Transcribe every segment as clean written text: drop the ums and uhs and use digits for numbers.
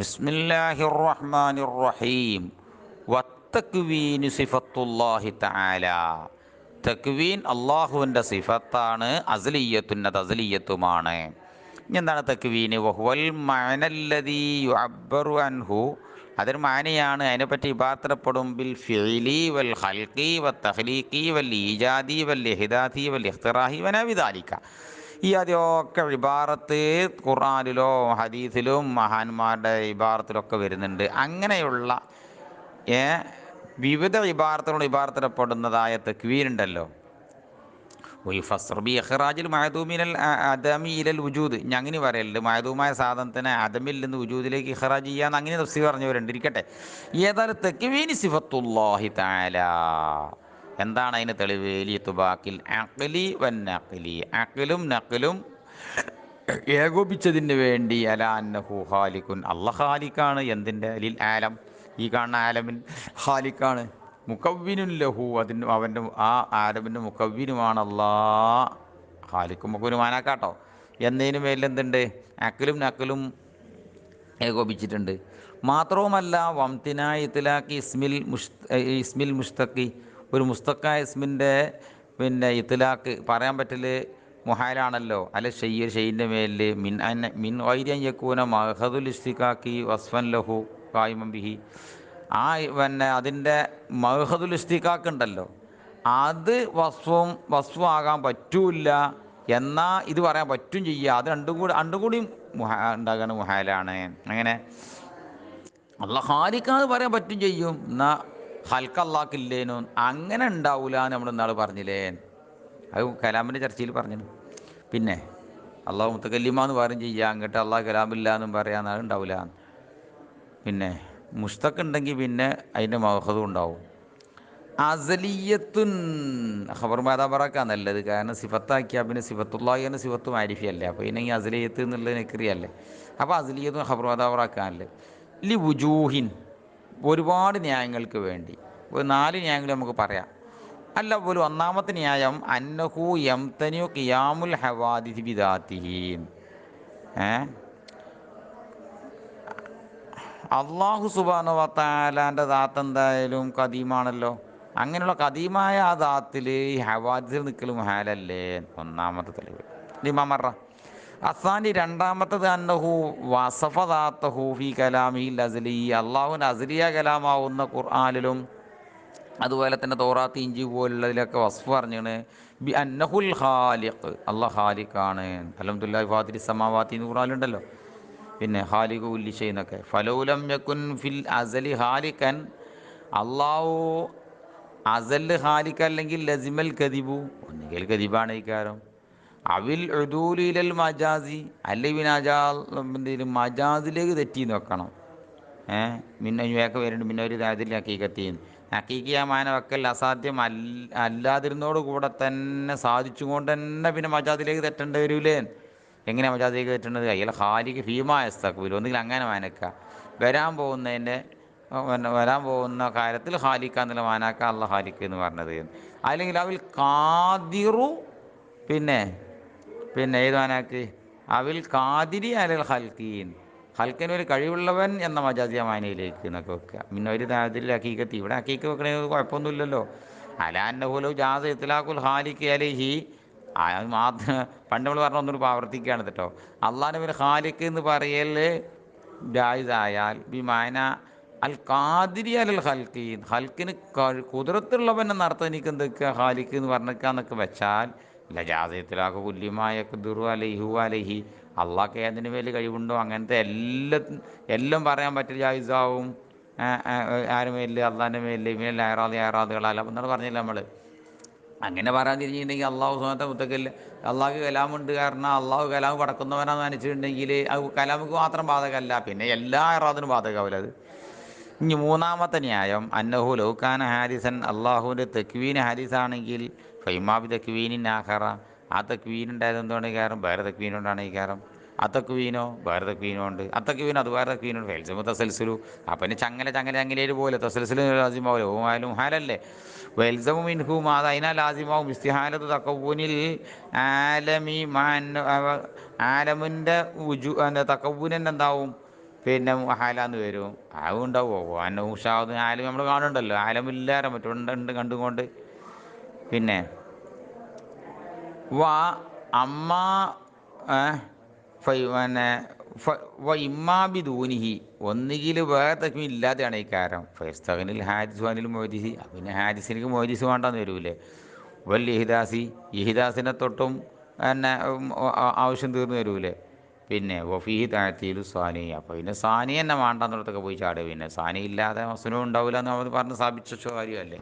ബിസ്മില്ലാഹിർ റഹ്മാനിർ റഹീം. വത്തക്വീനു സിഫത്തുല്ലാഹി തആല. തക്വീൻ അള്ളാഹുവിൻ്റെ സിഫത്താണ്. അസ്ലിയ്യത്തുൻ, അത് അസ്ലിയ്യത്തുമാണ്. ഇനി എന്താണ് തക്വീന്? വഹുവൽ മഅനല്ലദീ യുഅബ്ബറു അൻഹു, അതൊരു മാനയാണ്. അതിനെപ്പറ്റി ഇബാറത്തപ്പെടും ബിൽ ഫിഇലി വൽ ഖൽഖി വത്തഖ്ലീഖി വൽ ഈജാദി വൽ ഇഹ്ദാഥി വൽ ഇഖ്തിറാഹി വനഹ്വി ദാലിക. ഈ ആദ്യമൊക്കെ ഇബാറത്ത് ഖുർആനിലോ ഹദീസിലും മഹാന്മാരുടെ ഇബാറത്തിലൊക്കെ വരുന്നുണ്ട്. അങ്ങനെയുള്ള ഏ വിവിധ ഇബാറത്തോട് ഇബാറത്തിലപ്പെടുന്നതായ തക്വീനുണ്ടല്ലോ. ഇഖ്റാജിൽ മഅദൂമിനൽ അദമി ഇലൽ വുജൂദ്, അങ്ങനെ പറയലുണ്ട്. മഅദൂമായ സാധനത്തിനെ അദമിൽ നിന്ന് വുജൂദിലേക്ക് ഇഖ്റാജ് ചെയ്യാന്ന് അങ്ങനെ തഫ്സീർ പറഞ്ഞവരുണ്ട്. ഇരിക്കട്ടെ, ഏതായാലും തക്വീനി സിഫത്തുല്ലാഹി തആല. എന്താണ് അതിന് തെളിവ്? ലിതുബാക്കിൽ അഖ്ലി വൻ നഖ്ലി, അഖ്ലും നഖ്ലും ഏകോപിച്ചതിന് വേണ്ടി. അല അന്നഹു ഖാലിഖുൻ, അല്ലാഹ് ഖാലിഖാണ്. എന്തിൻ്റെ? ലിൽ ആലം, ഈ കാണുന്ന ആലമിൻ ഖാലിഖാണ്. മുക്കവ്വിനുൻ ലഹു, അതിന് അവൻ്റെ ആ ആലമിൻ്റെ മുക്കവ്വിനുമാണ് അല്ലാഹ്. ഖാലിഖും മുക്കവ്വിനും മാനാക്കാട്ടോ. എന്നതിന് മേലിൽ എന്തുണ്ട്? അക്കലും നക്കലും ഏകോപിച്ചിട്ടുണ്ട്. മാത്രവുമല്ല, വംതിനായി ഇത്ലാഖി ഇസ്മിൽ മുസ്തഖി, ഒരു മുസ്തഖായ ഇസ്മിൻ്റെ ഇത്ലാഖ് പറയാൻ പറ്റല് മുഹാലാണല്ലോ. അല്ല ഷെയ്യിൻ്റെ മേലിൽ മിൻ വൈര്യൻ യക്കൂന മഹദുൽ ഇസ്തിഖാഖി വസ്ഫൻ ലഹു ഖായിമൻ ബിഹി. ആ അതിൻ്റെ മഹദുൽ ഇസ്തിഖാഖ് ഉണ്ടല്ലോ, അത് വസ്ഫും ആകാൻ പറ്റൂല. എന്നാൽ ഇത് പറയാൻ പറ്റും ചെയ്യുക. അത് രണ്ടും കൂടി ഉണ്ടാകുന്ന മുഹാലാണ്. അങ്ങനെ അല്ലാഹ് ഖാലിഖാന്ന് പറയാൻ പറ്റും ചെയ്യും, എന്നാൽ ഹൽക്ക് അല്ലാഹ്ക്കില്ലേനു അങ്ങനെ ഉണ്ടാവില്ല എന്ന് നമ്മൾ ഇന്നാൾ പറഞ്ഞില്ലേ. അത് കലാമിൻ്റെ ചർച്ചയിൽ പറഞ്ഞു. പിന്നെ അള്ളാഹു മുത്തക്കല്ലിമാന്ന് പറയും ചെയ്യുക, അങ്ങോട്ട് അള്ളാഹ് കലാമില്ല എന്നും പറയാൻ ഉണ്ടാവില്ല. പിന്നെ മുസ്തഖ് ഉണ്ടെങ്കിൽ പിന്നെ അതിൻ്റെ മഹദും ഉണ്ടാവും. അസലിയത്തുൻ ഖബർ മാതാബറക്ക നല്ലത്. കാരണം സിഫത്താക്കിയാൽ പിന്നെ സിഫത്തുള്ളാഹി എന്ന സിഫത്ത് മാരിഫിയല്ലേ. അപ്പോൾ പിന്നെ ഈ അസലിയത്ത് എന്നുള്ളത് നെക്രിയല്ലേ. അപ്പോൾ അസലിയത്തും ഖബർ മാതാബറാക്കാനല്ലേ. ലി വുജൂഹിൻ, ഒരുപാട് ന്യായങ്ങൾക്ക് വേണ്ടി. ഒരു 4 ന്യായങ്ങൾ നമുക്ക് പറയാം. അല്ല പോലും ഒന്നാമത്തെ ന്യായം അന്നഹു യംതനിഉ ഖിയാമുൽ ഹവാദിഥി ബിദാത്തിഹി. അള്ളാഹു സുബ്ഹാനഹു വ തആലാൻ്റെ ദാത്ത് എന്തായാലും കദീമാണല്ലോ. അങ്ങനെയുള്ള കദീമായ ആ ദാത്തിൽ ഈ ഹവാദിസിൽ നിൽക്കലും ഹാലല്ലേ. ഒന്നാമത്തെ തെളിവ് ലിമമറ. അസാനി, രണ്ടാമത്തത് അന്നഹു വസഫ ദാത്തഹു ഫി കലാമിൽ അസ്ലി, അള്ളാഹുവിൻ്റെ അസ്ലിയ കലാമാവുന്ന ഖുർആനിലും അതുപോലെ തന്നെ തൗറാത്ത് ഇഞ്ചി പോലുള്ളതിലൊക്കെ വസ്ഫ് പറഞ്ഞാണ്. ബി അന്നഹുൽ ഖാലിഖ്, അള്ളാഹ് ഖാലിഖാണ്. അൽഹംദുലില്ലാഹി ഫാത്തിരി സമാവാത്തി എന്ന് ഖുർആനിലുണ്ടല്ലോ. പിന്നെ ഖാലിഖു കുല്ലി ഷൈ എന്നൊക്കെ. ഫലൗലം യകുൻ ഫിൽ അസലി ഖാലിഖൻ, അള്ളാഹു അസല് ഖാലിഖ് അല്ലെങ്കിൽ ലസിമൽ കദിബു, ഒന്നുകിൽ കദിബാണ് ഇക്കാരം. അവിൽ ഉദൂലിൽ മജാസി, അല്ലെങ്കിൽ എന്തെങ്കിലും മജാസിലേക്ക് തെറ്റി നോക്കണം. മിന്നൊക്കെ വരുന്നുണ്ട്. പിന്നെ ഒരു അതിൽ ഹക്കീക്കത്തിന്ന് ഹക്കീക്കിയാമാന വെക്കൽ അസാധ്യം അല്ലാതിരുന്നോട് കൂടെ തന്നെ സാധിച്ചുകൊണ്ട് തന്നെ പിന്നെ മജാദിലേക്ക് തെറ്റേണ്ടി വരൂലേ. എങ്ങനെയാണ് മജാദിലേക്ക് തെറ്റേണ്ടത്? അയ്യാൽ ഖാലിക്ക് ഫീമാസ്തഖ്ബിൽ, ഒന്നുകിൽ അങ്ങനെ മാനക്ക വരാൻ പോകുന്ന കാര്യത്തിൽ ഖാലിക്ക എന്നുള്ള മാനാക്ക അല്ല ഖാലിക്ക് എന്ന് പറഞ്ഞത്. അല്ലെങ്കിൽ അവിൽ ഖാദിറു, പിന്നെ ഏത് മാനാക്ക്? അവിൽ ഖാദിരി അലൽ ഖൽക്കീൻ, ഹൽക്കിന് ഒരു കഴിവുള്ളവൻ എന്ന മജാസിയ മാനയിലേക്ക് എന്നൊക്കെ വെക്കുക. പിന്നെ ഒരു അതിൽ ഹക്കീക്കത്തി, ഇവിടെ ഹക്കീക്ക് വെക്കണമെങ്കിൽ കുഴപ്പമൊന്നുമില്ലല്ലോ. അലാന്നഹുലു ജാസ് ഇത്ലാഖുൽ ഖാലിഖ് അലൈഹി, പണ്ട് നമ്മൾ പറഞ്ഞ ഒന്നുകൂടി ആവർത്തിക്കുകയാണ് കേട്ടോ. അള്ളാഹുവിനെ പിന്നെ ഖാലിഖ് എന്ന് പറയൽ ജായിസായാൽ ബിമാന അൽ ഖാദിരി അലൽ ഖൽക്കീൻ, ഹൽക്കിന് കുതിരത്തുള്ളവൻ എന്നർത്ഥം. എനിക്ക് എന്തൊക്കെ ഖാലിഖ് എന്ന് പറഞ്ഞേക്കാന്നൊക്കെ വെച്ചാൽ ലജാസത്തിലാക്ക് കുല്യമായ ദുറു അലൈഹു അലൈഹി, അള്ളാഹ്ക്ക് ഏതിന് മേൽ കഴിവുണ്ടോ അങ്ങനത്തെ എല്ലാം പറയാൻ പറ്റിയ ജായിസാവും. ആരുടെ മേലിൽ? അള്ളാഹിൻ്റെ മേലിൽ. ഇവനെ അയറാദുകളല്ല എന്നാണ് പറഞ്ഞില്ല നമ്മൾ. അങ്ങനെ പറയാൻ തിരിഞ്ഞിട്ടുണ്ടെങ്കിൽ അള്ളാഹു സുബ്ഹാനഹു മുത്തക്കല്ല, അള്ളാഹ്ക്ക് കലാമുണ്ട്. കാരണം അള്ളാഹു കലാം പടക്കുന്നവനാന്ന് നനച്ചിട്ടുണ്ടെങ്കിൽ അത് കലാമുക്ക് മാത്രം ബാധകമല്ല, പിന്നെ എല്ലാ അയറാദിനും ബാധകമാവില്ല അത്. ഇനി മൂന്നാമത്തെ ന്യായം അന്നഹു ലൗകാന ഹാരിസൻ, അള്ളാഹുവിൻ്റെ തെക്വീൻ ഹാരിസാണെങ്കിൽ ഫൈമാബി തെക്വീനിൻ ആഖറ, ആ തെക്വീൻ ഉണ്ടായത് എന്തുകൊണ്ട്? കാരണം വേറെ തെക്വീൻ കൊണ്ടാണ് ഈ കാരണം. ആ തെക്വീനോ വേറെ തെക്വീനോ ഉണ്ട്, ആ തെക്വീൻ അത് വേറെ തെക്വീനുണ്ട്. ഫെൽസമു തസൽസുലു, അപ്പം ചങ്ങലയിൽ പോലെ തസൽസുലു ലാസിമാവില്ല, ഓമായാലും ഹാലല്ലേ. വെൽസമു മിൻഹും, അത് അതിനാൽ ലാസിമാവും. ഇസ്തിഹാലത്ത് തക്കവൂനിൽ ആലമി ആലമിൻ്റെ തക്കവൂനൻ എന്താവും? പിന്നെ ഹാലാന്ന് വരും. അതുണ്ടാവുമോ അന്ന ഉഷാദ് ആലം നമ്മൾ കാണുന്നുണ്ടല്ലോ, ആലമില്ലാതെ മറ്റുണ്ട് കണ്ടുകൊണ്ട്. പിന്നെ വ അമ്മ പിന്നെ ഇമ്മാബി ദൂനിഹി ഒന്നുകിൽ വേറെ തക്മീൻ ഇല്ലാതെയാണ് ഈ കാരണം ഫസ്തഖനിൽ ഹാരിസ് അനിൽ മൊയ്തിസി, പിന്നെ ഹാരിസിലേക്ക് മൊയ്തിസ് വേണ്ടെന്ന് വരൂലേ. വൽ ഇഹിദാസി ഇഹിദാസിനെ തൊട്ടും പിന്നെ ആവശ്യം തീർന്നു വരൂലേ. പിന്നെ വഫീഹി താഴ്ത്തിയിലും സാനി, അപ്പോൾ പിന്നെ സാനി തന്നെ വേണ്ടെന്നിടത്തൊക്കെ പോയി ചാടുക. പിന്നെ സാനി ഇല്ലാതെ മസ്നൂൻ ഉണ്ടാവില്ല എന്ന് നമ്മൾ പറഞ്ഞ് സ്ഥാപിച്ച കാര്യമല്ലേ.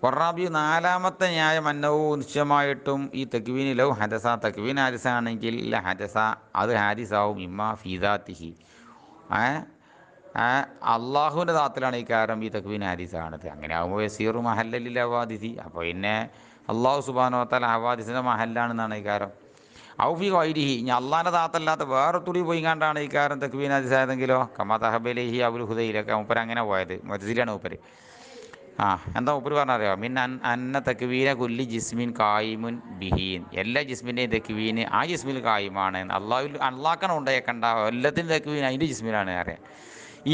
വറാബി നാലാമത്തെ ന്യായം അന്നവും നിശ്ചയമായിട്ടും ഈ തക്വീൻ ലൗ ഹദസ തക്വീൻ ഹാരിസാണെങ്കിൽ ഹദസ അത് ഹാരിസാവും ഇമ്മ ഫീദാത്തിഹി അള്ളാഹുവിൻ്റെ ദാത്തിലാണ് ഈ കാരണം ഈ തക്വീൻ ഹാരിസാണത്. അങ്ങനെ ആകുമ്പോൾ യസീറു മഹല്ലലിൽ ഹവാദിസി, അപ്പോൾ പിന്നെ അള്ളാഹു സുബ്ഹാനഹു വ തആല ഹവാദിസിൻ്റെ മഹല്ലാണെന്നാണ് ഈ കാരണം. ഔഫി വൈരിഹി ഇനി അള്ളാഹിൻ്റെ ദാത്തല്ലാത്ത വേറെ തുടി പോയി കണ്ടാണ് ഈ കാരണം തക്വീൻ ഹാരിസായതെങ്കിലോ കമാ തഹബലഹി അബുൽ ഹുദൈലൊക്കെ മൂപ്പര് അങ്ങനെ പോയത്, മുഅ്തസിലിയാണ് മൂപ്പര്. എന്താ ഉപ്പര് പറഞ്ഞറിയോ മിൻ അന്ന തക്വീന കുല്ലി ജിസ്മിൻ കായിമുൻ ബിഹീൻ, എല്ലാ ജിസ്മിൻ്റെയും തക്വീന് ആ ജിസ്മിൽ കായിമാണ്. അള്ളാഹ്ക്കാണ് ഉണ്ടായേക്കണ്ട എല്ലാത്തിൻ്റെ തക്വീൻ അതിൻ്റെ ജിസ്മിലാണ് അറിയാം.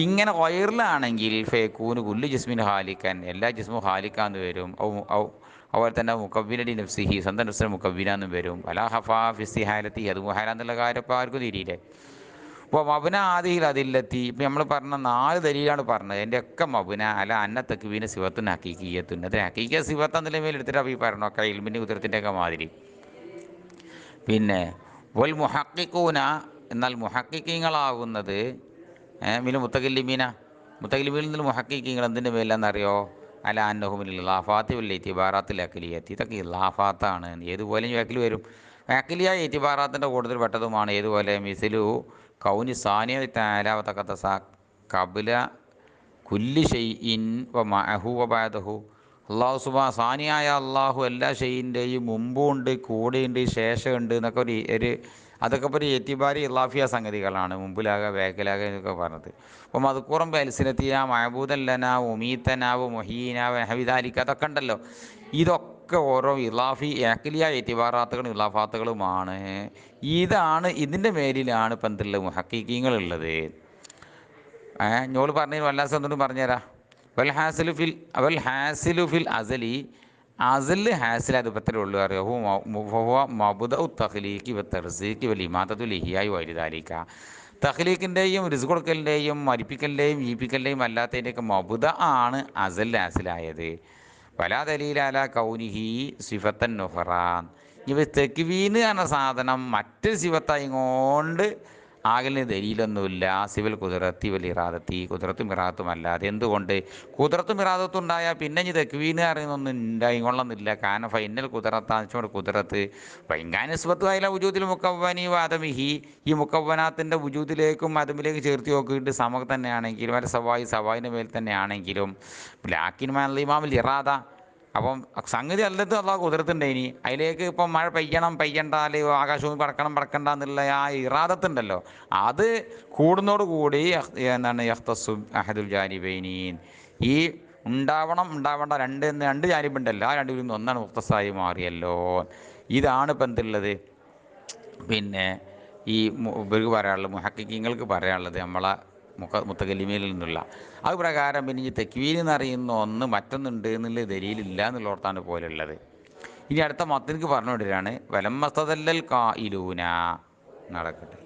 ഇങ്ങനെ വയറിലാണെങ്കിൽ ഫേക്കൂന് കുല്ലു ജിസ്മിൻ ഹാലിക്കൻ, എല്ലാ ജിസ്മും ഹാലിക്കാന്ന് വരും. അതുപോലെ തന്നെ മുക്കവ്വിനടി നഫ്സിഹി സ്വന്തം നഫ്സിന് മുക്കവ്വിനാന്നും വരും. അലാ ഹഫാ ഫിസ്തിഹാലത്തി അത് മുഹാലെന്നുള്ള കാര്യം ഇപ്പോൾ ആർക്കും തിരിയില്ലേ. അപ്പോൾ മബുന ആദിയിൽ അതില്ലെത്തി ഇപ്പം നമ്മൾ പറഞ്ഞ 4 ദലീലാണ് പറഞ്ഞത്. എൻ്റെ ഒക്കെ മബുന അല്ല അന്ന തക്വീന് സിവത്തുൻ ഹക്കീക്കിയത്തുൻ, അത് ഹക്കീക്ക സിവത്ത് എന്നുള്ള മേൽ എടുത്തിട്ടാണ് ഈ പറഞ്ഞൊക്കെ ഇൽമിൻ്റെ കുതിരത്തിൻ്റെ ഒക്കെ മാതിരി. പിന്നെ വൽ മുഹക്കിക്കൂന എന്നാൽ മുഹക്കിക്കീങ്ങളാകുന്നത് പിന്നെ മുത്തകല്ലിമീനിൽ നിന്ന് മുഹക്കിക്കീങ്ങൾ എന്തിൻ്റെ മേലെന്നറിയോ അല്ല അന്നഹുമിൽ ഇലാഫാത്തി വല്ല ഇത്തിബാറാത്തിൽ അക്കലിയത്തി, ഇതൊക്കെ ഇലാഫാത്താണ്. ഏതുപോലെയും വാക്കിൽ വരും. വാക്കിലിയായ ഇത്തിബാറാത്തിൻ്റെ കൂടുതൽ പെട്ടതുമാണ്. ഏതുപോലെ മിസിലു കൗനി സാനിയ താലാവത്തക്കത്ത കബില കുല്ലി ഷെയ്ഇൻ വ മഅഹു വ ബഅദഹു, അള്ളാഹു സാനിയായ അള്ളാഹു എല്ലാ ഷെയ്യിൻ്റെയും മുമ്പുണ്ട്, കൂടെയുണ്ട്, ശേഷമുണ്ട് എന്നൊക്കെ അതൊക്കെ ഒരു എത്തിബാരി ഇലാഫിയ സംഗതികളാണ്, മുമ്പിലാകുക വേക്കലാകുക എന്നൊക്കെ പറഞ്ഞത്. അപ്പോൾ മദ്കൂറം ബൽസിനത്തിയ മഹബൂദല്ലന ഉമീത്തനാവ് മൊഹീനാവ് ഹവിദാലിക്ക് അതൊക്കെ ഉണ്ടല്ലോ. ഇതൊക്കെ ഓരോ ഇലാഫി ഏക്കലിയ എത്തിബാറാത്തുകളും ഇലാഫാത്തുകളുമാണ്. ഇതാണ് ഇതിൻ്റെ മേലിലാണ് ഇപ്പം എന്തുള്ളത് മുഹക്കിക്കീങ്ങളുള്ളത്. ഞോൾ പറഞ്ഞു വല്ലാസം ഒന്നും പറഞ്ഞുതരാം. വൽ ഹാസിലു ഫിൽ അസലി അസല് ഹാസിൽ അതുപത്രേ ഉള്ളൂ അറിയോ. മബുദ തഖ്ലീഖി വ തർസീഖി വൽ ഇമാദത്തുൽ ഇഹ്യായി വരിദാലിക, തഖ്ലീഖിൻ്റെയും റിസ്ക് കൊടുക്കലിൻ്റെയും മരിപ്പിക്കലിൻ്റെയും ജീവിപ്പിക്കലിൻ്റെയും അല്ലാത്തതിൻ്റെയൊക്കെ മബുദ ആണ് അസൽ ഹാസിലായത്. വലാ ദലീല കൗനിഹി സിഫത്തൻ നുഹറാൻ, ഇവ തെക്വീന് എന്ന സാധനം മറ്റൊരു സിഫത്തായി കൊണ്ട് ആകലിന് ദലീലൊന്നുമില്ല. സിവൽ കുതിരത്തി വലി ഇറാദത്തി കുതിരത്തും ഇറാദത്തും അല്ലാതെ. എന്തുകൊണ്ട് കുതിരത്തും ഇറാദത്തും ഉണ്ടായാൽ പിന്നെ ഇനി തെക്വീന് അറിയുന്നൊന്നും ഉണ്ടായിക്കൊള്ളുന്നില്ല. കാരണം ഫൈനൽ കുതിരത്താച്ചോട് കുതിരത്ത് ഭയങ്കാനുസ്വത്ത് ആയാലും വുജൂദിൽ മുക്കവ്വനി വാദമിഹി, ഈ മുക്കവ്വനാത്തിൻ്റെ വുജൂദിലേക്കും അതുമിലേക്ക് ചേർത്ത് നോക്കിയിട്ട് സമ തന്നെയാണെങ്കിലും അല്ല സവായിൻ്റെ മേൽ തന്നെയാണെങ്കിലും ലാക്കിൻ മാലിമാമിൽ ഇറാദ, അപ്പം സംഗതി അല്ലത്ത് അള്ളാഹ് കുതിരത്തുണ്ടേനി അതിലേക്ക് ഇപ്പം മഴ പെയ്യണ്ടാൽ ആകാശവും പറക്കണ്ട എന്നുള്ള ആ ഇറാദത്തുണ്ടല്ലോ, അത് കൂടുന്നതോടുകൂടി എന്താണ് യഖ്തസ്സു അഹദുൽ ജാനിബൈനീൻ, ഈ ഉണ്ടാവേണ്ട രണ്ട് ജാനിബുണ്ടല്ലോ, ആ രണ്ടിൽ നിന്ന് ഒന്നാണ് മുഖ്തസായി മാറിയല്ലോ. ഇതാണ് ഇപ്പം എന്തുള്ളത് പിന്നെ ഈ ഇവർക്ക് പറയാനുള്ളത് മുഹക്കിങ്ങൾക്ക് പറയാനുള്ളത് നമ്മളെ മുത്തകല്ലിമയിൽ നിന്നുള്ള അത് പ്രകാരം. പിന്നെ ഈ തെക്വീൻ എന്നറിയുന്ന ഒന്ന് മറ്റൊന്നുണ്ട് എന്നുള്ള ദലീലില്ല എന്നുള്ളോർത്താണ് പോലുള്ളത്. ഇനി അടുത്ത മത്തിനിക്ക് പറഞ്ഞുകൊണ്ടിരാണ് വലമ്മസ്തദല്ലൽ ഖായിലൂന. നടക്കട്ടെ.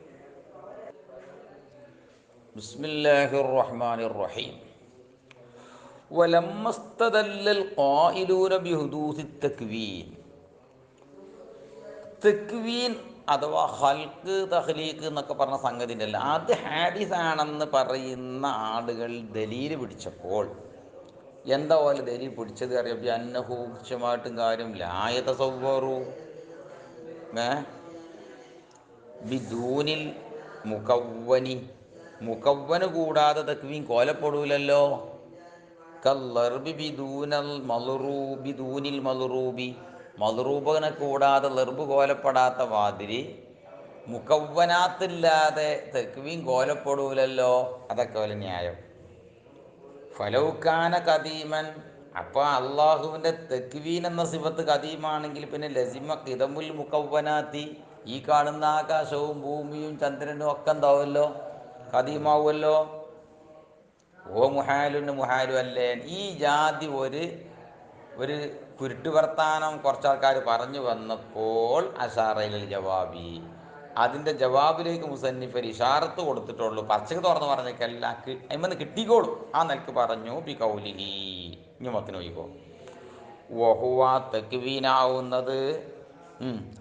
ബിസ്മില്ലാഹിർ റഹ്മാനിർ റഹീം. വലമ്മസ്തദല്ലൽ ഖായിലൂന ബിഹുദൂസിത് തക്വീൻ, തെക്വീൻ അഥവാ ഹൽക്ക് തഖ്ലീഖ് എന്നൊക്കെ പറഞ്ഞ സംഗതി ഉണ്ടല്ലോ, അത് ഹാദിസാണെന്ന് പറയുന്ന ആളുകൾ ദലീൽ പിടിച്ചപ്പോൾ എന്താ പോലെ ദലീൽ പിടിച്ചത് അറിയാം. അന്നഹു മുഖ്യമായിട്ടും കാര്യം ലായത സൗവറു ബിദൂനിൽ മുക്കവ്വനി, മുക്കവ്വന് കൂടാതെ തക്വീൻ കോലപ്പെടൂലല്ലോ. കല്ലർബി ബിദൂനൽ മൽറൂബി ദൂനിൽ മൽറൂബി, മൽറൂബിനെ കൂടാതെ ലർബ് കോലപ്പെടാത്ത മാതിരി മുക്കവ്വനാത്തില്ലാതെ തക്വീൻ കോലപ്പെടൂലല്ലോ. അതൊക്കെ വല്ല ന്യായം. ഫലൗക്കാന കദീമൻ, അപ്പോൾ അള്ളാഹുവിൻ്റെ തക്വീൻ എന്ന സിഫത്ത് കദീമാണെങ്കിൽ പിന്നെ ലസിമ കിദമുൽ മുക്കവ്വനാത്തി, ഈ കാണുന്ന ആകാശവും ഭൂമിയും ചന്ദ്രനും ഒക്കെ എന്താവുമല്ലോ, കദീമാവുമല്ലോ. ഓ മുഹാലുന് മുഹാലു അല്ലേ. ഈ ജാതി ഒരു കുരുട്ട് വർത്താനം കുറച്ചാൾക്കാർ പറഞ്ഞു വന്നപ്പോൾ അഷാറയിൽ ജവാബി, അതിൻ്റെ ജവാബിലേക്ക് മുസന്നിഫ് ഒരു ഇഷാറത്ത് കൊടുത്തിട്ടുള്ളൂ. പച്ചക്ക് തുറന്ന് പറഞ്ഞേക്കല്ല, അയിമന്ന് കിട്ടിക്കോളും. ആ നിലക്ക് പറഞ്ഞു ബി കൗലിഹി. ഇനി മത്തിന് നോക്കിക്കോ. വഹുവ തെക്കുവീനാവുന്നത്,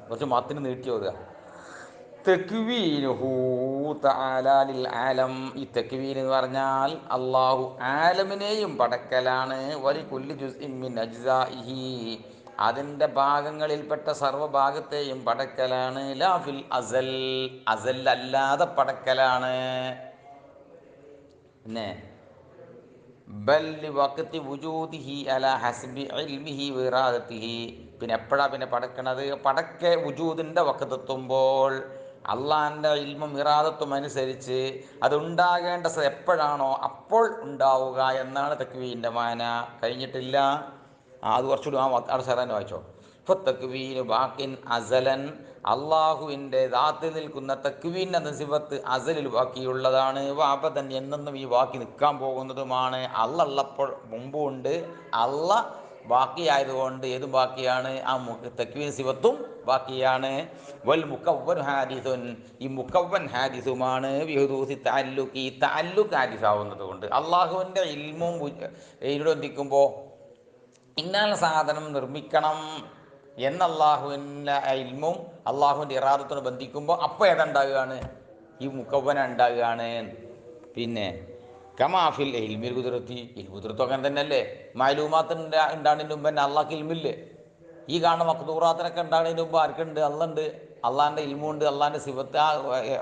കുറച്ച് മത്തിന് നീട്ടി ഓതുക. തെക്വീനുഹു തആല ലിൽ ആലം. ഈ തെക്വീൻ എന്ന് പറഞ്ഞാൽ അള്ളാഹു ആലമിനെയും പടക്കലാണ്. വലി കുല്ലി ജുസ്ഇൻ മിൻ അജ്സാഇഹി, അതിൻ്റെ ഭാഗങ്ങളിൽപ്പെട്ട സർവഭാഗത്തെയും പടക്കലാണ്. ലാ ഫിൽ അസൽ, അസൽ അല്ലാതെ പടക്കലാണ്. പിന്നെ ബൽ വഖതി വുജൂദിഹി അലാ ഹസ്ബി ഇൽമിഹി വഇറാദതിഹി. പിന്നെ എപ്പോഴാ പിന്നെ പടക്കണത്? പടക്കെ വുജൂദിൻ്റെ വഖത്തെത്തുമ്പോൾ അള്ളാഹിൻ്റെ ഇൽമും ഇറാദത്തും അനുസരിച്ച് അതുണ്ടാകേണ്ട എപ്പോഴാണോ അപ്പോൾ ഉണ്ടാവുക എന്നാണ് തക്വീൻ്റെ മാന. കഴിഞ്ഞിട്ടില്ല. അത് കുറച്ചുകൂടി അവിടെ സാറാൻ വായിച്ചോ. ഇപ്പോൾ തക്വീന് ബാക്കിൻ അസലൻ, അള്ളാഹുവിൻ്റെ ദാത്തിൽ നിൽക്കുന്ന തക്വീൻ എന്ന സിഫത്ത് അസലിൽ ബാക്കിയുള്ളതാണ്. വാപതൻ എന്നെന്നും ഈ ബാക്കി നിൽക്കാൻ പോകുന്നതുമാണ്. അള്ള ഉള്ളപ്പോൾ മുമ്പും ഉണ്ട്, അള്ള ബാക്കിയായതുകൊണ്ട് ഏതും ബാക്കിയാണ്. ആ തക്വീൻ സിഫത്തും ബാക്കിയാണ്. വൽ മുക്കവ്വൻ ഹാദിസുൻ, ഈ മുക്കവ്വൻ ഹാദിസുമാണ്. വിഹുദൂസി തഅല്ലുഖി, തഅല്ലുഖ് ഹാദിസാവുന്നത് കൊണ്ട്. അള്ളാഹുവിൻ്റെ ഇൽമും ഇതിലൂടെ എന്തിക്കുമ്പോൾ ഇന്നാണ് സാധനം നിർമ്മിക്കണം എന്ന അള്ളാഹുവിൻ്റെ ഇൽമും അള്ളാഹുവിൻ്റെ ഇറാദത്തിനെ ബന്ധിക്കുമ്പോൾ അപ്പോൾ ഏതുണ്ടാകുകയാണ്? ഈ മുക്കവ്വന ഉണ്ടാകുകയാണ്. പിന്നെ കമാഫിൽ ഇൽമിൽ കുതിർത്തി, കുതിർത്തും അങ്ങനെ തന്നെ അല്ലേ. മാലൂമാത്തിൻ്റെ ഉണ്ടാകുന്നതിന് മുമ്പ് തന്നെ അള്ളാഹ്ക്ക് ഇൽമില്ലേ. ഈ കാണുന്ന മഖ്ദൂറാത്തിനൊക്കെ ഉണ്ടാകുന്നതിന് മുമ്പ് ആർക്കുണ്ട്? അള്ളുണ്ട്. അള്ളാഹിൻ്റെ ഇൽമുണ്ട്, അള്ളാഹിൻ്റെ സിഫത്ത്,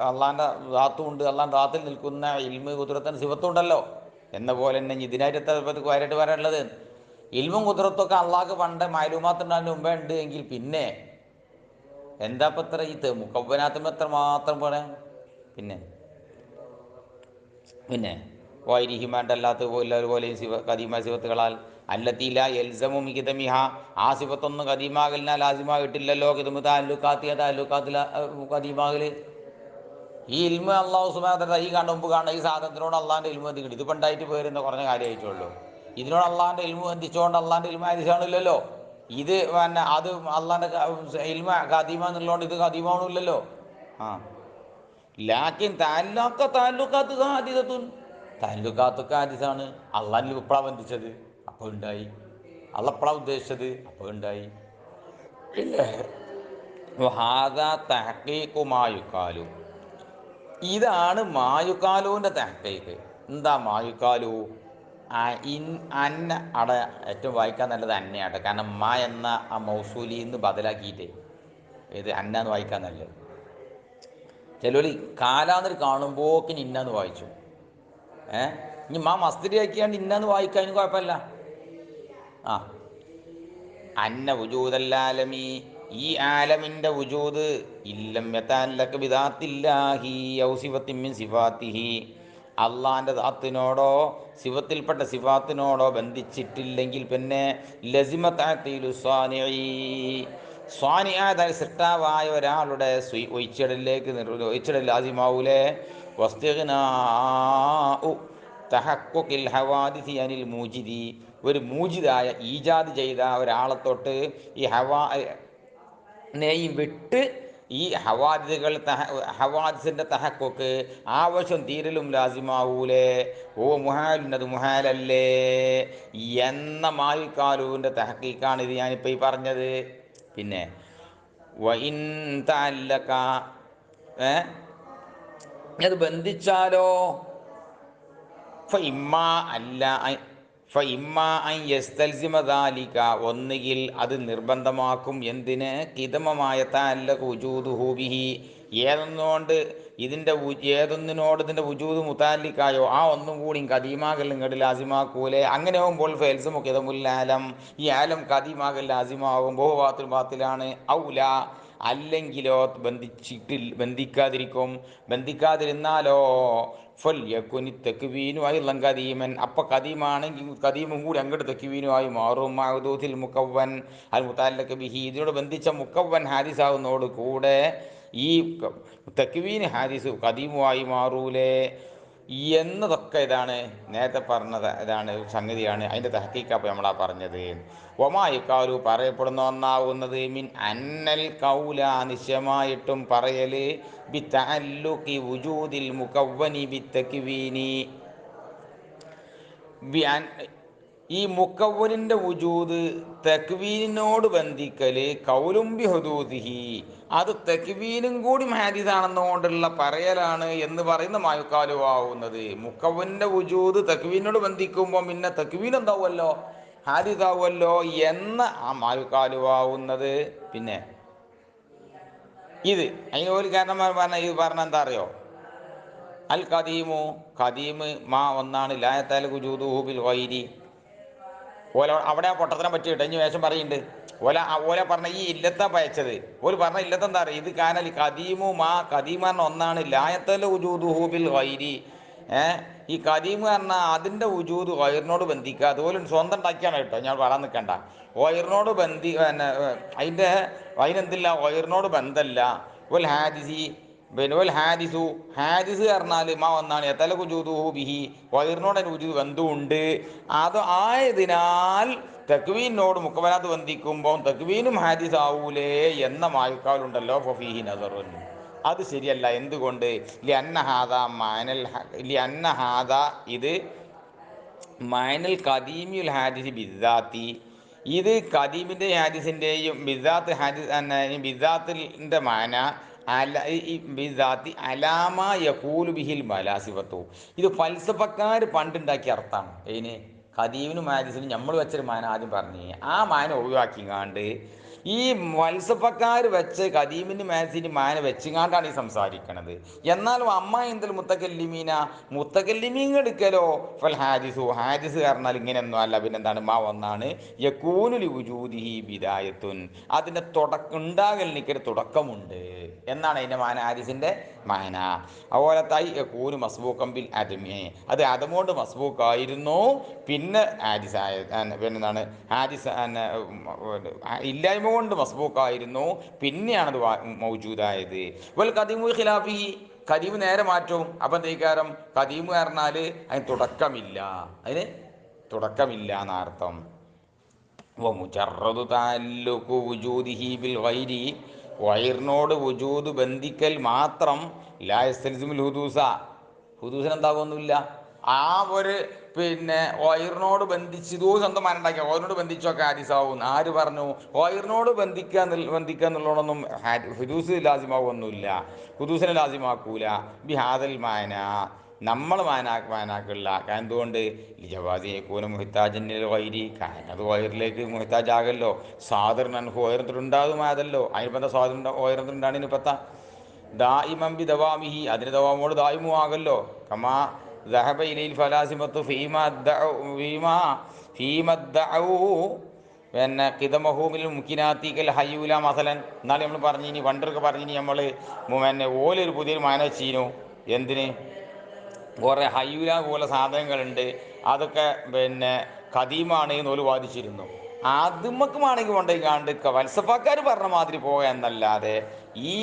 അള്ളാഹിൻ്റെ ദാത്തും ഉണ്ട്. അള്ളാഹിൻ്റെ ദാത്തിൽ നിൽക്കുന്ന ഇൽമ് കുതിരത്തിൻ്റെ സിഫത്തും ഉണ്ടല്ലോ. എന്ന പോലെ തന്നെ ഇതിനായിട്ട് കാര്യമായിട്ട് പറയാനുള്ളത്, ഇൽമും കുതിരത്തൊക്കെ അള്ളാഹ്ക്ക് പണ്ട് മാലൂമാത്തുണ്ടാകുന്നതിന് മുമ്പേ ഉണ്ട് എങ്കിൽ പിന്നെ എന്താ ഇപ്പം ഇത്ര ഈ മുക്കവ്വനാത്തുമ്പോൾ എത്ര മാത്രം പോലെ. പിന്നെ പിന്നെ വൈരിഹിമാൻ്റെ അല്ലാത്ത പോലെയും കദീമ സിഫത്തുകളാൽ അല്ലത്തില എൽസമു മികിതമിഹ, ആ സിഫത്തൊന്നും കദീമാകലിനാൽ ലാസിമാകിട്ടില്ലല്ലോ. കിതമു താലുക്കാത്തിയ താലുക്കാത്തില കദീമാകൽ. ഈ ഇൽമ അള്ളാഹു സുബ്ഹാനഹു വ തആല ഈ മുമ്പ് കാണുന്ന ഈ സാധനത്തിനോട് അള്ളാഹിൻ്റെ ഇൽമു ബന്ധിക്കണം. ഇത് പണ്ടായിട്ട് പേരുന്ന കുറഞ്ഞ കാര്യമായിട്ടുള്ളൂ. ഇതിനോട് അള്ളാഹിൻ്റെ ഇൽമു ബന്ധിച്ചുകൊണ്ട് അള്ളാഹിൻ്റെ ഇൽമ ആദിസാണില്ലല്ലോ. ഇത് പിന്നെ അത് അള്ളാഹിൻ്റെ ഇൽമ കദീമ എന്നുള്ളതുകൊണ്ട് ഇത് കദീമാവണമില്ലല്ലോ. ആ ലാക്കിൻ താല്ലുക്കാത്ത് ഹാദിസത്തുൻ, താല്ലുക്കാത്തൊക്കെ ഹാദിസാണ്. അള്ളാഹിൽ എപ്പോഴാണ് ബന്ധിച്ചത്? അപ്പോൾ ഉണ്ടായി. അള്ള എപ്പോഴാണ് ഉദ്ദേശിച്ചത്? അപ്പോൾ ഉണ്ടായി. ഹാദാ തഹ്ഖീഖു മാ യുഖാലു, ഇതാണ് മായുക്കാലുവിൻ്റെ തഹ്ഖീഖ്. എന്താ മായുക്കാലു? അന്ന അവിടെ ഏറ്റവും വായിക്കാൻ നല്ലത് അന്നയാട്ടെ. കാരണം മാ എന്ന ആ മൗസൂലിൽ നിന്ന് ബദലാക്കിയിട്ട് ഇത് അന്ന എന്ന് വായിക്കാൻ നല്ലത്. ചിലർ കാലാന്നൊരു കാണുമ്പോക്കിന് ഇന്നാന്ന് വായിച്ചു. ഇനി മാ മസ്തിരി ആക്കിയാണ്ട് ഇന്നാന്ന് വായിക്കാൻ കുഴപ്പമില്ല. ആ അന്ന വുജൂദല്ലാലമി, ഈ ആലമിൻ്റെ വുജൂദ് ഇല്ലം യതഅല്ലഖ ബിദാത്തില്ലാഹി ഔ സിഫത്തിൻ മിൻ സിഫാത്തിഹി, അള്ളാഹിൻ്റെ ദാത്തിനോടോ സിഫത്തിൽപ്പെട്ട സിഫാത്തിനോടോ ബന്ധിച്ചിട്ടില്ലെങ്കിൽ പിന്നെ ലസിമ തഅതീലു സ്വാനിഇ, സ്വാനിആയ സൃഷ്ടാവായ ഒരാളുടെ ഒഴിച്ചിടൽ ലാസിമാവൂലേ. വസ്തിഗ്നാഉ തഹഖുഖിൽ ഹവാദിസി അനിൽ മൂജിദി, ഒരു മൂജിദായ ഈജാദ് ചെയ്ത ഒരാളെ തൊട്ട് ഈ നെയ്യും വിട്ട് ഈ ഹവാദിസിൻ്റെ തഹക്കൊക്ക് ആവശ്യം തീരലും ലാസിമാവൂലേ. ഓ മുഹാലിനത് മുഹാലല്ലേ എന്ന മായിക്കാലുവിൻ്റെ തഹക്കീക്കാണ് ഇത് ഞാനിപ്പോൾ ഈ പറഞ്ഞത്. പിന്നെ വഇൻ തഅല്ലക, അത് ബന്ധിച്ചാലോ ഒന്നുകിൽ അത് നിർബന്ധമാക്കും എന്തിന്? കിതമമായ തഅല്ലഖു വജൂദുഹു ബിഹി, ഏതൊന്നിനോട് ഇതിൻ്റെ വുജൂദ് മുതാലിക്കായോ ആ ഒന്നും കൂടി കദീമാകൽ ഇങ്ങോട്ട് ലാസിമാക്കൂലേ. അങ്ങനെ ആകുമ്പോൾ ഫെൽസുമു കിതമുൽ ആലം, ഈ ആലം കദീമാകൽ ലാസിമാകുമ്പോൾ ബാത്തിലാണ്. ഔല, അല്ലെങ്കിലോ ബന്ധിക്കാതിരുന്നാലോ ഫല്യകുനി തക്വീനു അയ്ളൻ കദീമൻ, അപ്പം കദീമാണെങ്കിൽ കദീമും കൂടി അങ്ങോട്ട് തക്വീനുമായി മാറും. മഅദൂദിൽ മുക്കവ്വൻ അൽ മുതഅല്ലഖ ബിഹി, ഇതിനോട് ബന്ധിച്ച മുക്കവ്വൻ ഹാദിസാവുന്നതോട് കൂടെ ഈ തക്വീൻ ഹാദിസ് കദീമുമായി മാറൂലേ എന്നതൊക്കെ ഇതാണ് നേരത്തെ പറഞ്ഞത്, ഇതാണ് സംഗതിയാണ്. അതിൻ്റെ തഹക്കീക്കപ്പോൾ നമ്മളാ പറഞ്ഞത്. ഒമായിക്കാലു പറയപ്പെടുന്ന ഒന്നാവുന്നത് മിൻ അന്നൽ കൗല നിശ്ചയമായിട്ടും പറയല് ബി തഅല്ലുഖി വുജൂദിൽ മുകവ്വനി ബി തക്വീനി ഈ മുക്കവ്വനിൻ്റെ വുജൂദ് തക്വീനിനോട് ബന്ധിക്കൽ കൗലും ബി ഹുദൂദിഹി അത് തക്വീനും കൂടി ഹാദിസാണെന്നുകൊണ്ടുള്ള പറയലാണ് എന്ന് പറയുന്ന മായുക്കാലുവാവുന്നത്. മുക്കവ്വനിൻ്റെ വുജൂദ് തക്വീനോട് ബന്ധിക്കുമ്പോൾ പിന്നെ തക്വീൻ എന്താവുമല്ലോ, ഹാദിസാവുമല്ലോ എന്ന ആ മായുക്കാലുവാവുന്നത്. പിന്നെ ഇത് അതിന് ഒരു കാരണം പറഞ്ഞ ഇത് പറഞ്ഞ എന്താ അറിയോ, അൽ ഖദീമു ഖദീമ് മാ ഒന്നാണ് ലായത്താൽ വുജൂദുഹു ബിൽ ഗൈരി. ഓല അവിടെ ആ പൊട്ടത്തിനെ പറ്റിയിട്ട് ഇനി വേഷം പറയുന്നുണ്ട്. ഓല പറഞ്ഞ ഈ ഇല്ലത്താ പയച്ചത്. ഓല് പറഞ്ഞ ഇല്ലത്ത് എന്താ പറയുക, ഇത് കാനൽ ഖദീമു മാ ഖദീം പറഞ്ഞ ഒന്നാണ് ലായത്തൽ വുജൂദുഹു ബിൽ ഗൈരി. ഈ ഖദീം പറഞ്ഞാൽ അതിൻ്റെ വുജൂദ് വയറിനോട് ബന്ധിക്കുക. അതുപോലെ സ്വന്തം ഉണ്ടാക്കിയാണ് കേട്ടോ, ഞാൻ പറയാൻ നിൽക്കണ്ട. വയറിനോട് പിന്നെ അതിനെന്തില്ല, വയറിനോട് ബന്ധമല്ല. ഒൽ ഹാദിസി പിന്നെ ഒൽ ഹാദിസു ഹാദിസ് പറഞ്ഞാൽ മാ ഒന്നാണ് എത്തല വുജൂദുഹു ബിഹി വയറിനോട് അതിന് വുജൂദ് ബന്ധമുണ്ട്. അത് ആയതിനാൽ തക്വീനോട് മുക്കവനാത്ത് ബന്ധിക്കുമ്പോൾ തക്വീനും ഹാദിസ് ആവൂലേ എന്ന മായുക്കാലുണ്ടല്ലോ. ഫഫീഹി നസറുൻ, അത് ശരിയല്ല. എന്തുകൊണ്ട്? ലിഅന്നഹാദ ഇത് മൈനൽ ഖദീമിയുൽ ഹാദിസ് ബിദ്ദാത്തി, ഇത് ഖദീമിൻ്റെ ഹാദിസിൻ്റെയും ബിദ്ദാത്ത് ഹാദിസ് ബിദ്ദാത്തിൻ്റെ മാന ഈ ബിദ്ദാത്തി അലാമ യഖൂലു ബിഹിൽ മലാസിഫത്തു. ഇത് ഫൽസഫക്കാർ പണ്ടുണ്ടാക്കിയ അർത്ഥമാണ്. അതിന് ഖദീമിനും ഹാദിസിനും നമ്മൾ വെച്ചൊരു മാന ആദ്യം പറഞ്ഞു, ആ മാന ഒഴിവാക്കിങ്ങാണ്ട് ഈ ഫൽസഫക്കാർ വെച്ച് ഖദീമിനും ഹാദിസിനും മാന വെച്ചുകൊണ്ടാണ് ഈ സംസാരിക്കണത്. എന്നാലും അമ്മ എന്തിൽ മുത്തക്കല്ലിമീന മുത്തക്കല്ലിമീങ്ങൾ എടുക്കലോ ഫൽ ഹാദിസു ഹാദിസ് പറഞ്ഞാൽ ഇങ്ങനെയൊന്നും അല്ല, പിന്നെന്താണ് മാ ഒന്നാണ് യകൂനുലി വുജൂദിഹി ബിദായത്തുൻ അതിൻ്റെ ഉണ്ടാകലിനിക്കൊരു തുടക്കമുണ്ട് എന്നാണ് അതിൻ്റെ മാന, ഹാദിസിൻ്റെ മാന. അതുപോലെ തൈ യകൂനു മസ്ബൂഖൻ ബിൽ അദമി അത് അദമോണ്ട് മസ്ബൂക്കായിരുന്നു, പിന്നെ ഹാദിസായ പിന്നെന്താണ് ഹാദിസ് ഇല്ലായ്മ കൊണ്ട് മസ്ബൂക്കായിരുന്നു, പിന്നെയാണത് മൗജൂദായത്. വൽ ഖദീമു ഖിലാഫി ഖദീം നേരെ മാറ്റും. അപ്പം തൈക്കാരം ഖദീം പറഞ്ഞാൽ അതിന് തുടക്കമില്ല, അതിന് തുടക്കമില്ല എന്നർത്ഥം. മുജറദു തഅല്ലുഖു വുജൂദിഹി ബിൽ ഗൈരി വൈറിനോട് വുജൂദ് ബന്ധിക്കൽ മാത്രം ലാ യസ്തൽസിമുൽ ഹുദൂസ ഹുദൂസിനെന്താകൊന്നുമില്ല. ആ ഒരു പിന്നെ വയറിനോട് ബന്ധിച്ചതോ സ്വന്തം മാനുണ്ടാക്കിയ വയറിനോട് ബന്ധിച്ചൊക്കെ ഹാദിസാവും. ആര് പറഞ്ഞു? വയറിനോട് ബന്ധിക്കുക എന്നുള്ളതൊന്നും ഹുദൂസ് ലാസിമാവൊന്നുമില്ല, ഹുദൂസിനെ ലാസിമാക്കൂല. ബിഹാദൽ മാന നമ്മൾ മാനാക്കുള്ള. എന്തുകൊണ്ട്? ജവാസിയെക്കൂന മുഹിത്താജന്നിൽ വൈരി അത് വയറിലേക്ക് മുഹിത്താജാകല്ലോ. സ്വാതന്ത്ര്യം വയറിട്ടുണ്ടാകുമാതല്ലോ. അതിനിപ്പത്ത സ്വാതന്ത്ര്യം വയറിട്ടുണ്ടാണ് ഇപ്പത്ത ദായിമമ്പി ദവാമിഹി അതിന് ദവാമോട് ദായിമു ആകല്ലോ. കമാ ദഹബ ഇലയിൽ ഫലാസിമത്തു പിന്നെ കിതമഹൂമിൽ മുക്കിനാത്തിക്കൽ ഹയ്യൂല മസലൻ. എന്നാലും നമ്മൾ പറഞ്ഞിനി പണ്ടൊക്കെ പറഞ്ഞിനി നമ്മൾ പിന്നെ ഓലൊരു പുതിയൊരു മാന വെച്ചീനു. എന്തിന്? കുറേ ഹയ്യൂല പോലെ സാധനങ്ങളുണ്ട്, അതൊക്കെ പിന്നെ ഖദീമാണ് എന്ന് ഓല് വാദിച്ചിരുന്നു. അതുമ്മക്കുമാണെങ്കിൽ കൊണ്ടേക്കാണ്ട് ഫൽസഫക്കാർ പറഞ്ഞ മാതിരി പോകുക എന്നല്ലാതെ ഈ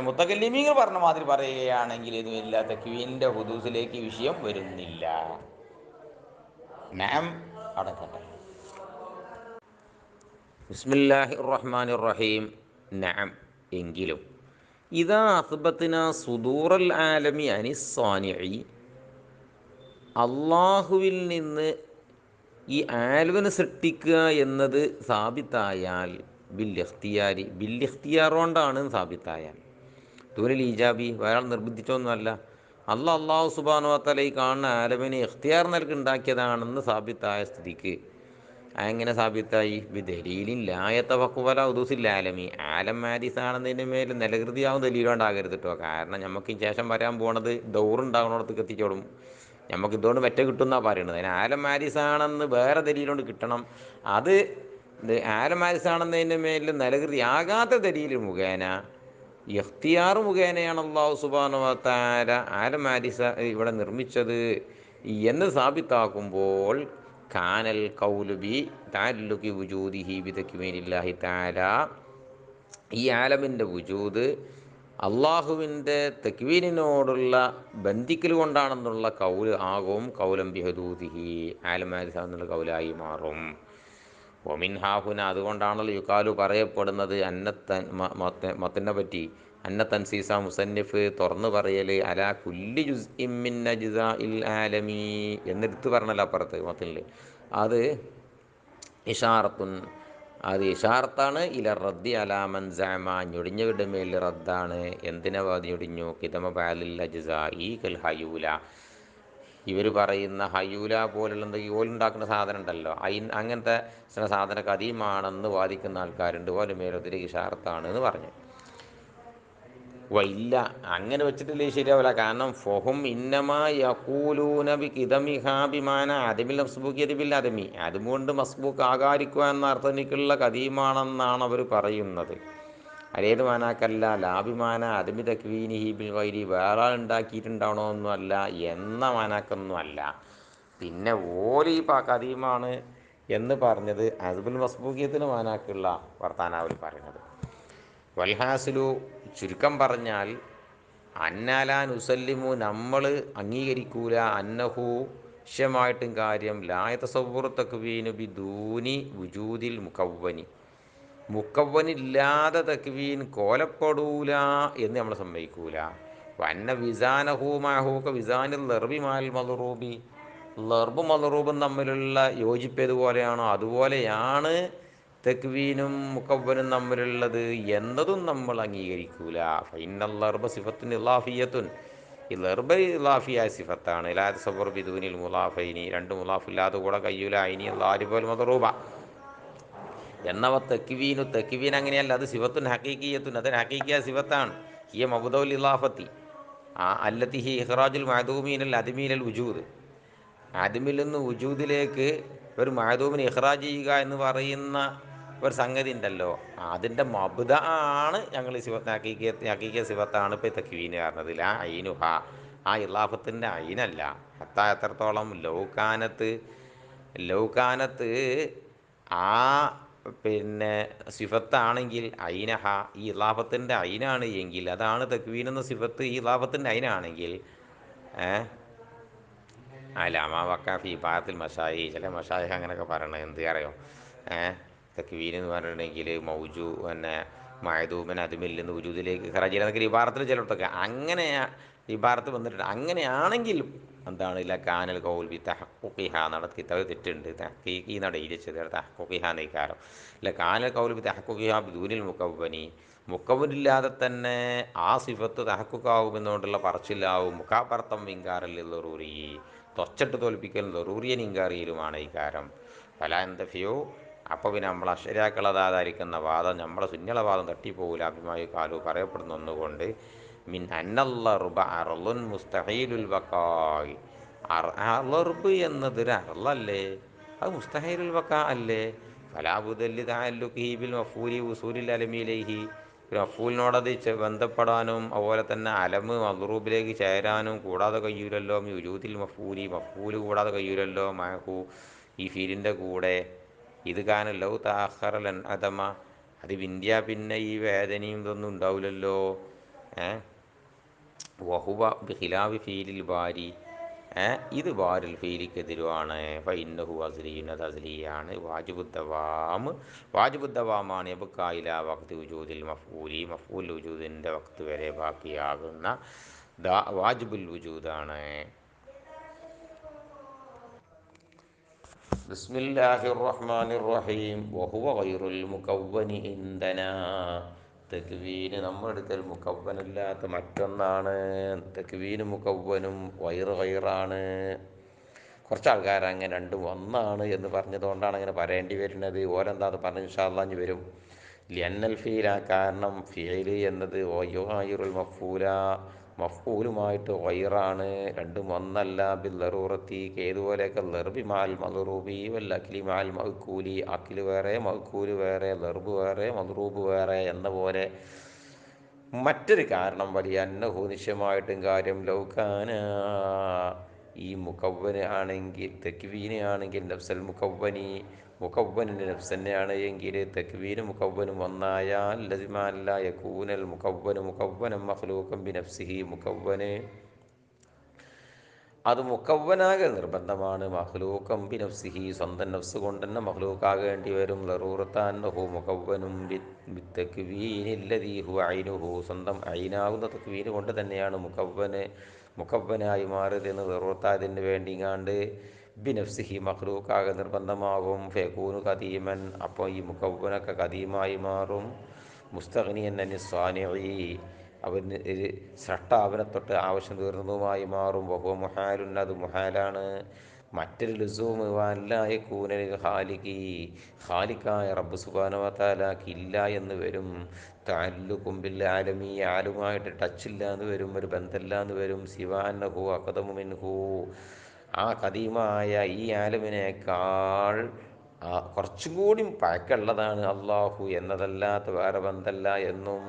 മുത്തകല്ലിമീങ്ങൾ പറഞ്ഞ മാതിരി പറയുകയാണെങ്കിൽ ഇതുമില്ല, തക്വീനിൻ്റെ ഹുദൂസിലേക്ക് വിഷയം വരുന്നില്ല. നഅം അടക്കട്ടെ. ബിസ്മില്ലാഹിർ റഹ്മാനിർ റഹീം. നഅം എങ്കിലും ഇദാ അസ്ബത്നാ സുദൂറൽ ആലമി അനിസ്സാനിഇ അള്ളാഹുവിൽ നിന്ന് ഈ ആൽവിനെ സൃഷ്ടിക്കുക എന്നത് സാബിത്തായാൽ ബിൽ ഇഖ്തിയാർ കൊണ്ടാണ് സാബിത്തായാൽ ദൂരൽ ഈജാബി ഒരാൾ നിർബന്ധിച്ചൊന്നുമല്ല. അള്ളാഹു സുബ്ഹാനഹു വ തആല ഈ കാണുന്ന ആലമിനെ ഇഖ്തിയാർ നൽകി ഉണ്ടാക്കിയതാണെന്ന് സാബിത്തായ സ്ഥിതിക്ക് എങ്ങനെ സാബിത്തായി? ദലീലിൻ ലായത്തവക്കുവല ഉദൂസിൽ ആലമി ആലം ഹാദിസാണെന്നതിൻ്റെ മേൽ നിലകൃതിയാവും ദലീലുകൊണ്ടാകരുത് കേട്ടോ. കാരണം നമുക്ക് ശേഷം വരാൻ പോണത് ദൗറുണ്ടാകുന്നിടത്തേക്ക് എത്തിച്ചോടും. നമുക്ക് ഇതുകൊണ്ട് മറ്റേ കിട്ടുമെന്നാണ് പറയുന്നത്. അതിന് ആലം ഹാരിസാണെന്ന് വേറെ ദലീലുകൊണ്ട് കിട്ടണം. അത് ആലം ഹാരിസാണെന്നതിൻ്റെ മേലിൽ നിലകൃതി ആകാത്ത ദലീൽ മുഖേന ഇഖ്തിയാർ മുഖേനയാണ് അല്ലാഹു സുബ്ഹാനഹു വ തആല ആലം ഹാരിസ ഇവിടെ നിർമ്മിച്ചത് എന്ന് സാബിത്താക്കുമ്പോൾ കാനൽ ഖൗലു ബി തഅല്ലുഖി വുജൂദിഹി ബി തക്വീനില്ലാഹി തആല ഈ ആലമിൻ്റെ വുജൂദ് അള്ളാഹുവിൻ്റെ തെക്വീനിനോടുള്ള ബന്ധിക്കൽ കൊണ്ടാണെന്നുള്ള കൗല് ആകും കൗലം ബിഹദൂദിഹി ആലമാരിസാന്നുള്ള കൗലായി മാറും. ഒമിൻഹാഹുന അതുകൊണ്ടാണല്ലോ യുക്കാലു പറയപ്പെടുന്നത് മത്തിനെ പറ്റി അന്ന തൻസീസ മുസന്നിഫ് തുറന്നു പറയൽ അലാ കുല്ലി ജുസ് ഇമ്മിൻ അജ്സാ ഇൽ ആലമീ എന്നെടുത്ത് പറഞ്ഞല്ലോ അപ്പുറത്ത് മത്തിൽ. അത് ഇഷാറത്തുൻ അത് ഇഷാറത്താണ് ഇല റദ്ദി അലാമൻ സഅമ ഞൊടിഞ്ഞവരുടെ മേൽ റദ്ദാണ്. എന്തിനാ ഞൊടിഞ്ഞു? കിതമ ബാലിൽ അജ്സാ ഈ കൽ ഹയൂല ഇവർ പറയുന്ന ഹയൂല പോലുള്ള എന്തെങ്കിലും ഓലുണ്ടാക്കുന്ന സാധനം ഉണ്ടല്ലോ, അങ്ങനത്തെ ചില സാധന കദീമാണെന്ന് വാദിക്കുന്ന ആൾക്കാരുണ്ട്. ഓല മേലൊത്തിരി ഇഷാറത്താണ് എന്ന് പറഞ്ഞു. ഇല്ല അങ്ങനെ വെച്ചിട്ടില്ലേ ശരിയാവില്ല. കാരണം ഫൊഹും ഇന്നമാ യഖൂലൂന ബി കിദമിഹാബിമാന അദമിൽ മസ്ബൂക്കിയതി ബിൽ അദമി അതുകൊണ്ട് മസ്ബൂക്ക് ആകാരിക്കുക എന്ന അർത്ഥനിക്കുള്ള കദീമാണെന്നാണ് അവർ പറയുന്നത്. അതേത് മാനാക്കല്ല ലാഭിമാന അദമി തക്വീനിഹി ബിൽ വൈരി വേറെ ആൾ ഉണ്ടാക്കിയിട്ടുണ്ടാവണോ ഒന്നും അല്ല എന്ന മാനാക്കൊന്നും അല്ല. പിന്നെ ഓലി കദീമാണ് എന്ന് പറഞ്ഞത് അദബുൽ മസ്ബൂക്കിയത്തിന് മാനാക്കുള്ള വർത്താനാവിൽ പറയുന്നത്. വൽഹാസിലു ചുരുക്കം പറഞ്ഞാൽ അന്നാലാൻ ഉസല്ലിമു നമ്മൾ അംഗീകരിക്കൂല അന്നഹു വിഷയമായിട്ടും കാര്യം ലായത്ത സൗർ തക്വീനു ബിദൂനി വുജൂദിൽ മുക്കവ്വനില്ലാതെ തക്വീൻ കോലപ്പെടൂല എന്ന് നമ്മൾ സമ്മതിക്കൂല. വന്ന വിസാനഹു മാഹൂക്ക വിസാനിൽ ലർബി മാൽ മലറൂബി ലർബ് മലറൂബും തമ്മിലുള്ള യോജിപ്പേതുപോലെയാണോ അതുപോലെയാണ് തെക്വീനും മുക്കവ്വനും തമ്മിലുള്ളത് എന്നതും നമ്മൾ അംഗീകരിക്കൂല. ഫൈനൽ ലർബ സിഫത്തുൻ ഇലാഫിയത്തുൻ ഈ ലർബ ഇലാഫിയായ സിഫത്താണ്. ലാ തസവ്വർ ബിദൂനിൽ മുലാഫൈനി രണ്ട് മുലാഫില്ലാതെ കൂടെ കയ്യൂല ഐനി ലാരിബൽ മദറൂബ എന്നവ തെക്വീൻ അങ്ങനെയല്ല. അത് സിഫത്തുൻ ഹക്കീക്കിയത്തുൻ അതൊരു ഹക്കീക്കിയ സിഫത്താണ്. ഹിയ മബ്ദഉൽ ഇലാഫത്തി അല്ലത്തി ഹി ഇഖ്റാജുൽ മഅദൂമീനൽ അദ്മീനൽ വുജൂദ് അദ്മിൽ നിന്ന് വുജൂദിലേക്ക് ഒരു മഅദൂമിനെ ഇഖ്റാജ് ചെയ്യുക എന്ന് പറയുന്ന ഒരു സംഗതി ഉണ്ടല്ലോ, അതിൻ്റെ മബ്ദ ആണ് ഞങ്ങൾ സിഫത്ത് ഹക്കീക്കിയ സിഫത്താണ് ഇപ്പോൾ തക്വീന് പറഞ്ഞത്. ലാ ഐനുഹ ആ ഇലാഫത്തിൻ്റെ ഐനല്ല. ഹത്താ എത്രത്തോളം ലൗകാനത്ത് ആ പിന്നെ സിഫത്താണെങ്കിൽ ഐനഹ ഈ ഇലാഫത്തിൻ്റെ ഐനാണ് എങ്കിൽ അതാണ് തക്വീൻ എന്ന സിഫത്ത് ഈ ഇലാഫത്തിൻ്റെ ഐനാണെങ്കിൽ അലാമാ വക്കാഫി പാത്തിൽ മഷായി ചില മഷായി അങ്ങനെയൊക്കെ പറയണത് എന്ത് അറിയോ തക്വീൻ എന്ന് പറഞ്ഞിട്ടുണ്ടെങ്കിൽ മൗജു പിന്നെ മഅദൂമൻ അതുമിൽ നിന്ന് വുജൂദിലേക്ക് ഖറാജ് എന്നൊക്കെ ഇബാറത്തിൽ ചിലയിടത്തൊക്കെ അങ്ങനെ ഇബാറത്ത് വന്നിട്ടുണ്ട്. അങ്ങനെയാണെങ്കിൽ എന്താണ് ഇല്ല കാനൽ കൗൽ ബി തഹഖുഖിഹ നടത്തി തെറ്റുണ്ട്. തഹഖീഖി നടയിച്ചത് തഹഖുഖിഹ നയിക്കാരം ഇല്ല കാനൽ കൗൽ ബി തഹഖുഖിഹ ബിദൂനിൽ മുക്കവ്വനില്ലാതെ തന്നെ ആ സിഫത്ത് തഹഖുഖാവുമെന്നുകൊണ്ടുള്ള പറച്ചിലാവും. മുഖാപർത്തം ഇൻകാറൽ ലറൂറി തൊച്ചിട്ട് തോൽപ്പിക്കൽ ലറൂറിയൻ ഇൻകാറിയിലുമാണ് ഇക്കാരം. പല എന്തഫിയോ അപ്പോൾ പിന്നെ നമ്മൾ അക്ഷരാക്കളതായിരിക്കുന്ന വാദം നമ്മളെ സുന്യള വാദം തട്ടിപ്പോകില്ല. അഭിമായി കാലു പറയപ്പെടുന്ന ഒന്നുകൊണ്ട് മിൻ അന്നല്ലറുബ അർളുൻ മുസ്തഹീലുൽ ബഖായ് അർളർബ് എന്നതൊരു അർളല്ലേ, അത് മുസ്തഹീലുൽ ബഖാ അല്ലേ. ഫലാബുദല്ലി തഅല്ലുഖി ബിൽ മഫൂലി ഉസൂലിൽ അലമിയിലേഹി മഫൂലിനോടത് ബന്ധപ്പെടാനും അതുപോലെ തന്നെ അലമ് മദ്റൂബിലേക്ക് ചേരാനും കൂടാതെ കഴിയൂലല്ലോ. വുജൂദിൽ മഫൂല് കൂടാതെ കഴിയൂലല്ലോ മഅഹു ഈ ഫീലിൻ്റെ കൂടെ. ഇത് കാരണം ലൗ താഖറൽ അദമ അത് വിന്ധ്യ പിന്നെ ഈ വേദനയും ഇതൊന്നും ഉണ്ടാവില്ലല്ലോ. വഹുവ ബിഖിലാഫി ഫീലിൽ ബാരി ഇത് ബാരിൽ ഫീലിക്കെതിരുവാണ്. ഫഇന്നഹു അസ്ലിയുൻ അത് അസ്ലിയാണ്. വാജിബുദ്ദവാമാണ് യബ്ഖായില വഖ്തി വുജൂദിൽ മഫൂൽ വുജൂദിൻ്റെ വഖ്ത് വരെ ബാക്കിയാകുന്ന വാജിബുൽ വുജൂദാണ്. ബിസ്മില്ലാഹിർ റഹ്മാനിർ റഹീം. വഹുവ ഗൈറുൽ മുകവ്വനി ഇൻദനാ തക്വീന് നമ്മുടെ അടുക്കൽ മുക്കവ്വനല്ലാത്ത മറ്റൊന്നാണ്. തക്വീനും മുക്കവ്വനും ഗൈറാണ്. കുറച്ച് ആൾക്കാർ അങ്ങനെ രണ്ടും ഒന്നാണ് എന്ന് പറഞ്ഞതുകൊണ്ടാണ് അങ്ങനെ പറയേണ്ടി വരുന്നത്. ഓരെന്താ അത് പറഞ്ഞ് ഇൻഷാ അല്ലാഹ് ഇനി വരും. ലിയന്നൽ ഫീല കാരണം ഫീല് എന്നത് യുഗായിറുൽ മഫൂലുമായിട്ട് ഗൈറാണ്. രണ്ടും ഒന്നല്ല. ബിൽ ലറൂറത്തി ഏതുപോലെയൊക്കെ ലർബി മാൽ മദ്റൂബി വൽ അക്ലി മാൽ മഅ്കൂലി അക്ല് വേറെ മഅ്കൂല് വേറെ ലർബ് വേറെ മദ്റൂബ് വേറെ എന്ന പോലെ. മറ്റൊരു കാരണം വലിയ അന്നഹു നിശ്ചയമായിട്ടും കാര്യം ലൗകാന ഈ മുക്കവ്വന് ആണെങ്കിൽ തെക്വീന് ആണെങ്കിൽ നഫ്സൽ മുക്കവ്വനി മുക്കവ്വനിൻ്റെ നഫ്സ് തന്നെയാണ് എങ്കിൽ തെക്വീന് മുക്കവ്വനും ഒന്നായാൽ ലസിമല്ല യകൂനൽ മുക്കവ്വന് മുക്കവ്വനം മഖ്ലൂഖൻ ബി നഫ്സിഹി മുക്കവ്വന് അത് മുക്കവ്വനാകൽ നിർബന്ധമാണ്. മഹ്ലൂക്കം ബി നഫ്സിഹി സ്വന്തം നഫ്സ് കൊണ്ട് തന്നെ മഹ്ലൂക്കാകേണ്ടി വരും. ലറൂറത്താന്നഹു മുക്കവ്വനും ബിത്തക്വീനില്ലദീ ഹുവ ഐനുഹു സ്വന്തം ഐനാകുന്ന തക്വീന് കൊണ്ട് തന്നെയാണ് മുക്കവ്വനായി മാറിയതെന്ന് ലറൂറത്തായതിന് വേണ്ടിങ്ങാണ്ട് ബി നഫ്സിഹി മഹ്ലൂക്കാകൽ നിർബന്ധമാകും. ഫെക്കൂനു കദീമൻ അപ്പോൾ ഈ മുക്കവ്വനൊക്കെ കദീമായി മാറും. മുസ്തഗ്നിയൻ അനി സ്വാനിഈ അവന് സൃഷ്ടാവിനെ തൊട്ട് ആവശ്യം തീർന്നതുമായി മാറും. വഹുവ മുഹാലുൻ അത് മുഹാലാണ്. മറ്റൊരു ലുസൂമ് വല്ലായ കൂനലിൽ ഖാലിക്കായ റബ്ബ് സുബ്ഹാനഹു വ തആലക്ക് ഇല്ല എന്ന് വരും. തഅല്ലുഖും ബിൽ ആലമി ആലുമായിട്ട് ടച്ചില്ല എന്ന് വരും, ഒരു ബന്ധമില്ല എന്ന് വരും. സിവാന്നഹു അഖദമു മിൻഹു ആ ഖദീമായ ഈ ആലമിനേക്കാൾ കുറച്ചും കൂടി പഴക്കമുള്ളതാണ് അള്ളാഹു എന്നതല്ലാത്ത വേറെ ബന്ധമല്ല എന്നും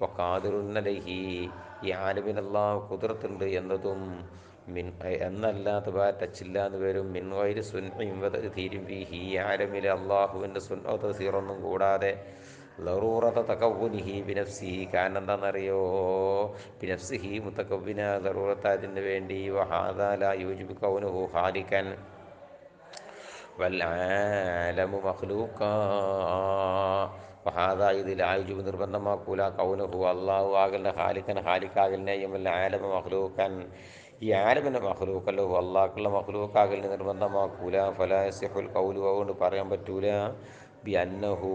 വഖാദിറുന്നലഹി ഈ ആലമിന് അള്ളാഹു കുതിർത്തുണ്ട് എന്നതും എന്നല്ലാത്ത വേറെ ടച്ചില്ല എന്ന് വരും. മിൻ ഗൈരി സുൻഇൻ വതഅ്തീരിൻ ഫീഹി ഈ ആലമിലെ അള്ളാഹുവിൻ്റെ സുന്നോ തഅ്സീറൊന്നും കൂടാതെ ലറൂറത തകവ്വുനിഹി ബിനഫ്സിഹി കാരണം എന്താണെന്നറിയോ ബിനഫ്സിഹി മുതകവ്വിന ലറൂറത്തായതിന് വേണ്ടി വഹാദാ ലാ യൂജിബു കൗനുഹു ഖാലിഖൻ വൽആലമു മഖ്ലൂഖാ വഹാദാ ഇത് ലായുജുബ് നിർബന്ധമാക്കൂല കൗനുഹു അള്ളാഹു ആകലിനെ ഖാലിക്കാകലിനെയും ആലമ മഖ്ലൂഖൻ ഈ ആലമിൻ്റെ മഖ്ലൂഖല്ലഹു അള്ളാഹുള്ള മഖ്ലൂഖാകലിനെ നിർബന്ധമാക്കൂല. ഫലാ യസിഹുൽ ഖൗലു അതുകൊണ്ട് പറയാൻ പറ്റൂല ബി അന്നഹു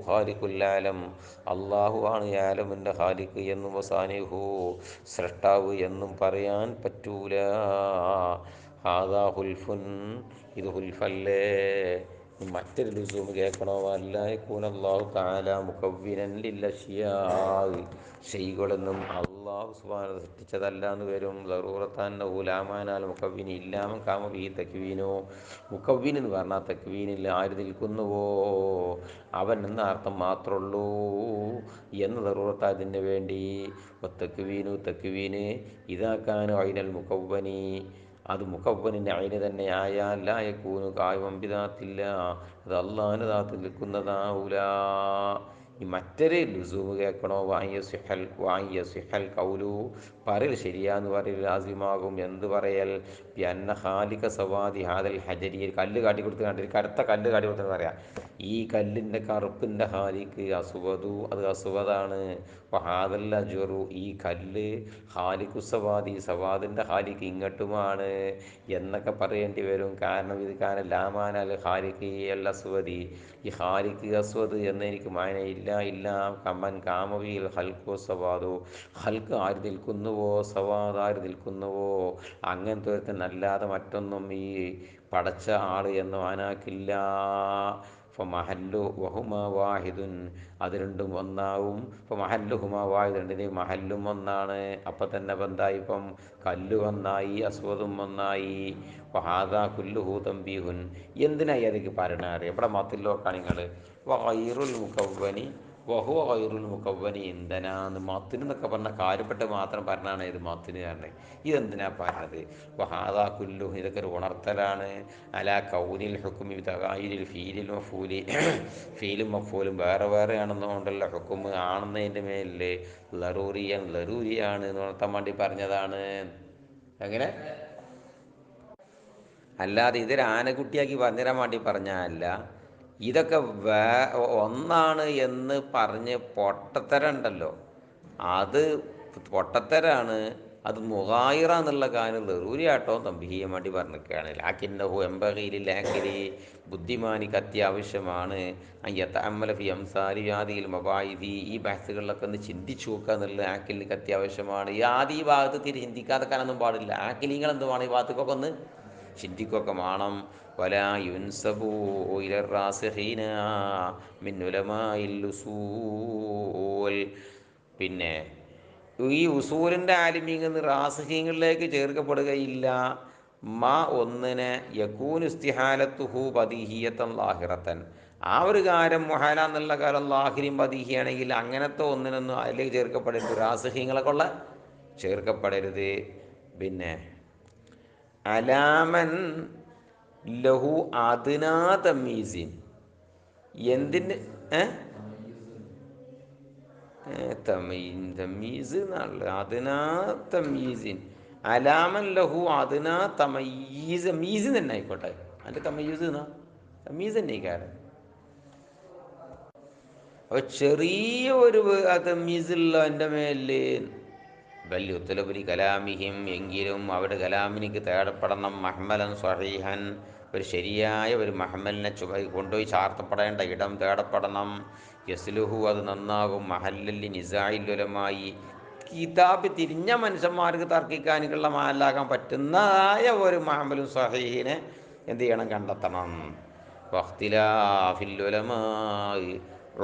ഖാലിഖുൽ ആലം അള്ളാഹു ആണ് ആലമിൻ്റെ ഖാലിഖ് എന്നും വസാനിഹു സൃഷ്ടാവ് എന്നും പറയാൻ പറ്റൂല. ഹാദാ ഹുൽഫുൻ ഇത് ഹുൽഫല്ലേ. മറ്റൊരു ലുസൂമ് കേൾക്കണോ അല്ലായകൂന അല്ലാഹു തആല മുകവ്വിനൻ ലില്ലശ്യാ ഷൈകളൊന്നും അള്ളാഹു സുബ്ഹാനഹു സൃഷ്ടിച്ചതല്ല എന്ന് വരും. ലറൂറത്താന്നഹു ലാമാനാൽ മുകവ്വിനി ഇല്ലാമൻ കാമ ബിഹി തക്വീനു മുകവ്വിൻ എന്ന് പറഞ്ഞാൽ തക്വീനിൽ ആര് നിൽക്കുന്നുവോ അവൻ എന്ന അർത്ഥം മാത്രമുള്ളൂ എന്ന് ലറൂറത്തായതിന് വേണ്ടി തക്വീന് ഇതാക്കാനോ ഐനൽ മുകവ്വനി അത് മുകവ്വനിൻ്റെ ഐന് തന്നെ ആയാൽ ലാ യകൂനു ഖായിമൻ ബിദാത്തില്ല അത് അള്ളാഹിൻ്റെ ദാത്തിൽ നിൽക്കുന്നതാവൂല. ഈ മറ്റൊരു ലുസൂമ് കേൾക്കണോ വാങ്ങിയ കൗലു പറയൽ ശരിയാന്ന് പറയൽ ലാസിമാകും. എന്ത് പറയൽ അന്ന ഖാലിഖ സവാദി ഹാദൽ ഹജരി കല്ല് കാട്ടിക്കൊടുത്ത് കണ്ടിട്ട് കറുത്ത കല്ല് കാട്ടിക്കൊടുത്തെന്ന് പറയാം. ഈ കല്ലിൻ്റെ കറുപ്പിൻ്റെ ഖാലിഖ് അസുവദു അത് അസുവദാണ്. ഹാദൽ അജ്വറു ഈ കല്ല് ഖാലിഖു സവാദി സവാദിൻ്റെ ഖാലിഖ് ഇങ്ങട്ടുമാണ് എന്നൊക്കെ പറയേണ്ടി വരും. കാരണം ഇത് കാരണം ലാമാനാൽ ഖാലിഖ് അൽ അസ്വദി ഈ ഖാലിഖ് അസ്വദ് എന്ന് എനിക്ക് മാനയില്ല കമ്മൻ കാമവിയിൽ ഹൽക്കു സവാദു ഹൽക്ക് ആര് നിൽക്കുന്നുവോ സവാദ് ആര് നിൽക്കുന്നുവോ അങ്ങനത്തെ ഒരുത്തനല്ലാതെ മറ്റൊന്നും ഈ പടച്ച ആൾ എന്ന് മാനാക്കില്ല. മഹല്ലു വഹുമ വാഹിദുൻ അത് രണ്ടും ഒന്നാവും. ഇപ്പം മഹല്ലുഹുമ വാഹിദ് രണ്ടിൻ്റെയും മഹല്ലും ഒന്നാണ്. അപ്പം തന്നെ ബന്ധായി ഇപ്പം കല്ല് ഒന്നായി അസ്വദും ഒന്നായി. ഹാദാ കുല്ലുഹു തംബീഹുൻ എന്തിനായി അതൊക്കെ പറയണത് എവിടെ മത്തിലോക്കാണ് നിങ്ങൾ വൈറുൽ മുക്കവ്വനി വഹുവ വൈറുൽ മുക്കവ്വനി എന്തിനാന്ന് മത്തിന് എന്നൊക്കെ പറഞ്ഞാൽ കാര്യപ്പെട്ട് മാത്രം പറഞ്ഞാണ് ഇത് മത്തിന് പറഞ്ഞത്. ഇതെന്തിനാ പറഞ്ഞത് ഹാദാ കുല്ലുഹു ഇതൊക്കെ ഒരു ഉണർത്തലാണ്. അലാ കൗനിൽ ഹുക്കുമി തഗായിരിൽ ഫീലും മഫൂലും വേറെ വേറെയാണെന്നുകൊണ്ടുള്ള ഹുക്കും ആണെന്നതിൻ്റെ മേലിൽ ലറൂരിയാണ് എന്ന് ഉണർത്താൻ വേണ്ടി പറഞ്ഞതാണ്. എങ്ങനെ അല്ലാതെ ഇതൊരു ആനക്കുട്ടിയാക്കി പറഞ്ഞുതരാൻ വേണ്ടി പറഞ്ഞതല്ല. ഇതൊക്കെ ഒന്നാണ് എന്ന് പറഞ്ഞ് പൊട്ടത്തരം ഉണ്ടല്ലോ അത് പൊട്ടത്തരാണ്. അത് മുഗായിറ എന്നുള്ള കാര്യം ലറൂരിയാട്ടോ തമ്പിഹിയെ വേണ്ടി പറഞ്ഞിരിക്കുകയാണ്. ലാക്കിന്നഹു എംബഗീലിൽ ലാക്കിലി ബുദ്ധിമാനിക്ക് അത്യാവശ്യമാണ് അയ്യത്തഅമ്മല ഫി അംസാരി യാദിയിൽ മബായിദി ഈ ബഹസുകളിലൊക്കെ ഒന്ന് ചിന്തിച്ചു നോക്കുക എന്നുള്ളത് ആക്കിലിക്ക് അത്യാവശ്യമാണ്. ഈ ഭാഗത്ത് തിരി ചിന്തിക്കാതെക്കാനൊന്നും പാടില്ല. ആക്കിലിങ്ങൾ എന്ത് വേണം ഈ ഭാഗത്തേക്കൊക്കെ ഒന്ന് ചിന്തിക്കൊക്കെ വേണം. വലാ യുൻസബു ഇലർ റാസിഖീന മിൻ ഉലമാഇൽ ഉസൂൽ പിന്നെ ഈ ഉസൂലിൻ്റെ ആലിമീങ്ങൾ റാസിഖീങ്ങളിലേക്ക് ചേർക്കപ്പെടുകയില്ല. ഒന്നിനെ യകൂനു ഇസ്തിഹാലത്തുഹു ബദീഹിയത്തൻ ലാഹിറത്തൻ ആ ഒരു കാര്യം മുഹാല എന്നുള്ള കാര്യം ലാഹിരിയും ബദീഹിയാണെങ്കിൽ അങ്ങനത്തെ ഒന്നിനൊന്നും അതിലേക്ക് ചേർക്കപ്പെടരുത്. റാസിഖീങ്ങളെ കൊള്ള ചേർക്കപ്പെടരുത്. പിന്നെ അലാമൻ ലഹു അദ്നാ തമീസിൻ. എന്തിന് തമീസ് എന്നാണല്ലോ, അദ്നാ തമീസിൻ. അലാമൻ ലഹു അദ്നാ തമയീസ്, മീസ് തന്നെ ആയിക്കോട്ടെ, അതിൻ്റെ തമയ്യൂസ് എന്നാ തമീസ് തന്നെ കാരണം. അപ്പോൾ ചെറിയ ഒരു തമീസുള്ള എൻ്റെ മേലിൽ ബല്യുത്തലബുലി കലാമിഹിം, എങ്കിലും അവരുടെ കലാമിനിക്ക് തേടപ്പെടണം മഹ്മലൻ സ്വഹീഹൻ, ഒരു ശരിയായ ഒരു മഹ്മലിനെ കൊണ്ടുപോയി ചാർത്തപ്പെടേണ്ട ഇടം തേടപ്പെടണം. യസ്ലുഹു, അത് നന്നാകും, മഹല്ലി നിസായിലുലമായി, കിതാബ് തിരിഞ്ഞ മനുഷ്യന്മാർക്ക് തർക്കിക്കാനുള്ള മഹലാകാൻ പറ്റുന്നതായ ഒരു മഹ്മലും സ്വഹീഹിനെ എന്ത് ചെയ്യണം, കണ്ടെത്തണം. വഖ്തിലാഫില്ലുലമായി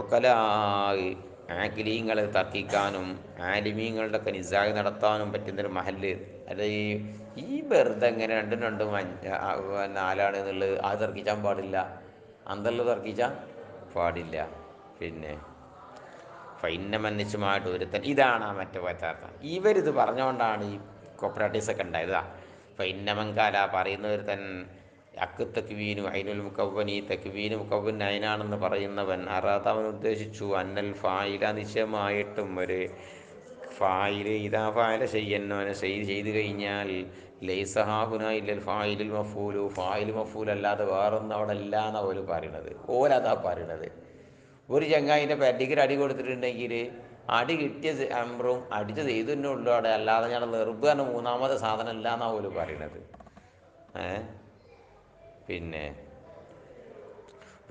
ഉഖലായി, ആക്കിലീങ്ങൾ തർക്കിക്കാനും ആലിമീങ്ങളുടെ ഒക്കെ നിസാഹ് നടത്താനും പറ്റുന്നൊരു മഹല്ല്. അല്ല ഈ വെറുതെ എങ്ങനെ രണ്ടും രണ്ടും നാലാണ് എന്നുള്ളത് അത് തർക്കിച്ചാൻ പാടില്ല, അന്തല്ല തർക്കിച്ചാൻ പാടില്ല. പിന്നെ ഫൈന്നമന്നിച്ചുമായിട്ട് ഒരുത്തൻ, ഇതാണ് ആ മറ്റു പറ്റാത്ത ഇവരിത് പറഞ്ഞുകൊണ്ടാണ് ഈ കോപ്പറേറ്റീവ്സൊക്കെ ഉണ്ടായതാ. ഫൈന്നമൻകാല പറയുന്ന ഒരുത്തൻ അക്ക് തക്വീനു ഐനുൽ മുക്കവ്വൻ, ഈ തക്വീന് മുക്കവ്വൻ അയിനാണെന്ന് പറയുന്നവൻ, അവൻ ഉദ്ദേശിച്ചു അന്നൽ ഫായില, നിശ്ചയമായിട്ടും ഒരു ഫായില് ഇതാ ഫായില ചെയ്യുന്നവനെ ചെയ്തു കഴിഞ്ഞാൽ ലൈസഹാഹുന ഇല്ലൽ ഫായിലുൽ മഫൂലു, ഫായിൽ മഫൂൽ അല്ലാതെ വേറൊന്നും അവിടെ ഇല്ല എന്നാണ് ഓല് പറയണത്. ഓലതാ പറയണത്. ഒരു ചങ്ങായിൻ്റെ പെരടിക്ക് അടി കൊടുത്തിട്ടുണ്ടെങ്കിൽ അടി കിട്ടിയ അമ്രും അടിച്ച് ചെയ്തന്നെ ഉള്ളൂ അവിടെ, അല്ലാതെ ഞാൻ വെറുതെ മൂന്നാമത് സാധനം ഇല്ല എന്നാണ് ഓല് പറയണത്. പിന്നെ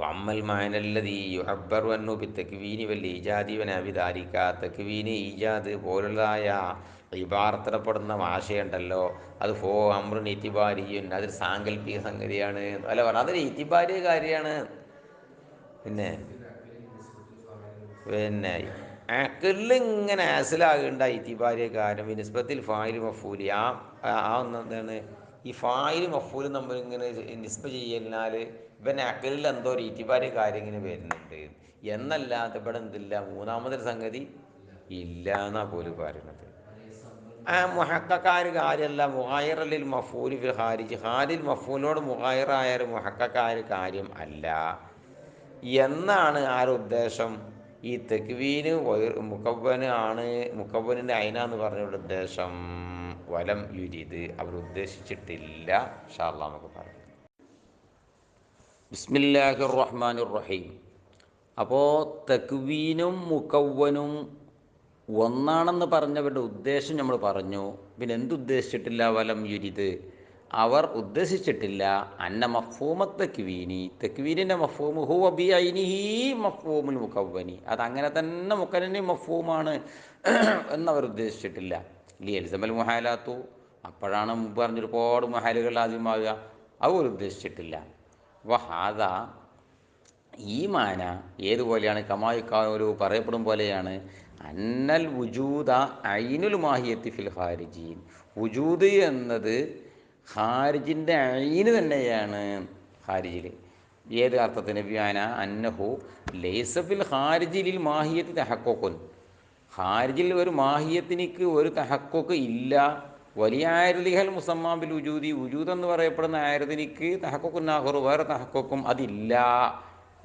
വമ്മൽ മാനല്ലതി യുഅബ്ബറു അൻഹു ബിത്തക്വീനി വൽ ഈജാദി വനഹ്വി ദാലിക, തക്വീന് ഈജാദ് പോലുള്ളതായ ഇബാറത്തിടപ്പെടുന്ന ഭാഷയുണ്ടല്ലോ, അത് ഫോ അമ്രുൻ ഇത്തിബാരിയുൻ, അതൊരു സാങ്കല്പിക സംഗതിയാണ്. അല്ല പറഞ്ഞ അതൊരു ഇത്തിബാരിയ കാര്യമാണ്. പിന്നെ പിന്നെ അക്കലിൽ ഇങ്ങനെ ആസിലാകേണ്ട ഇത്തിബാരിയ കാര്യം നിസ്ബത്തിൽ ഫായിൽ മഫൂലി, ആ ഒന്ന് എന്താണ് ഈ ഫായിൽ മഫൂലും നമ്മൾ ഇങ്ങനെ നിസ്ബ ചെയ്യലിനാൽ ഇവൻ അക്കലിൽ എന്തോ ഒരു ഇത്തിബാരിയ കാര്യം ഇങ്ങനെ വരുന്നുണ്ട് എന്നല്ലാതെ ഇവിടെ എന്തില്ല, മൂന്നാമതൊരു സംഗതി ഇല്ല എന്നാണ് പോലും പറയുന്നത്. ആ മുഹക്കാർ കാര്യമല്ല, മുഹായിറലിൽ മഫൂലി ഫിൽ ഹാരിജ്, ഹാരിൽ മഫൂലിനോട് മുഹായിറായ ഒരു മുഹക്കാർ കാര്യം അല്ല എന്നാണ് ആരുടെ ഉദ്ദേശം. ഈ തെക്വീന് മുക്കവ്വന് ആണ്, മുക്കവ്വനിൻ്റെ അയിനാന്ന് പറഞ്ഞവരുടെ ഉദ്ദേശം വലം യുരിദ്, അവർ ഉദ്ദേശിച്ചിട്ടില്ല. ഇൻഷാ അല്ലാഹ് നമുക്ക് പറയാം. ബിസ്മില്ലാഹിർ റഹ്മാനിർ റഹീം. അപ്പോൾ തെക്വീനും മുക്കവ്വനും ഒന്നാണെന്ന് പറഞ്ഞവരുടെ ഉദ്ദേശം നമ്മൾ പറഞ്ഞു. പിന്നെ എന്തുദ്ദേശിച്ചിട്ടില്ല, വലം യുരിദ്, അവർ ഉദ്ദേശിച്ചിട്ടില്ല അന്ന മഫ്ഹൂമത്ത് തെക്വീനി, തെക്വീനിൻ്റെ മഫ്ഹൂമ് ഹുവ ബി ഐനിഹി മഫ്ഹൂമുൽ മുക്കവ്വനി, അതങ്ങനെ തന്നെ മുക്കവ്വനി മഫ്ഹൂമാണ് എന്നവർ ഉദ്ദേശിച്ചിട്ടില്ല. ലി എൽസമൽ മുഹാലാത്തു, അപ്പോഴാണ് മുമ്പ് പറഞ്ഞ ഒരുപാട് മുഹാലുകൾ ആദ്യമാകുക, അവർ ഉദ്ദേശിച്ചിട്ടില്ല. വഹാദ, ഈ മാന ഏതുപോലെയാണ്, കമായിക്കാനൊരു പറയപ്പെടും പോലെയാണ്, അന്നൽ വുജൂദ ഐനുൽ മാഹിയത്തി ഫിൽ ഖാരിജീൻ, വുജൂദ് എന്നത് ഖാരിജിൻ്റെ ഐന് തന്നെയാണ് ഖാരിജിൽ. ഏത് അർത്ഥത്തിന്, വ്യാന അന്നഹു ലൈസ ഫിൽ ഖാരിജിൽ മാഹിയത്തി തഹഖുഖുൻ, ഖാരിജിൽ ഒരു മാഹിയത്തിനിക്ക് ഒരു തഹഖുഖ് ഇല്ല. വലിയ ആയരുദിഹൽ മുസമ്മാബിൽ ഉജൂദി, ഉജൂദ് എന്ന് പറയപ്പെടുന്ന ആയരുദിനിക്ക് തഹഖുഖുൻ ആഖറു, വേറെ തഹഖുഖും അതില്ല,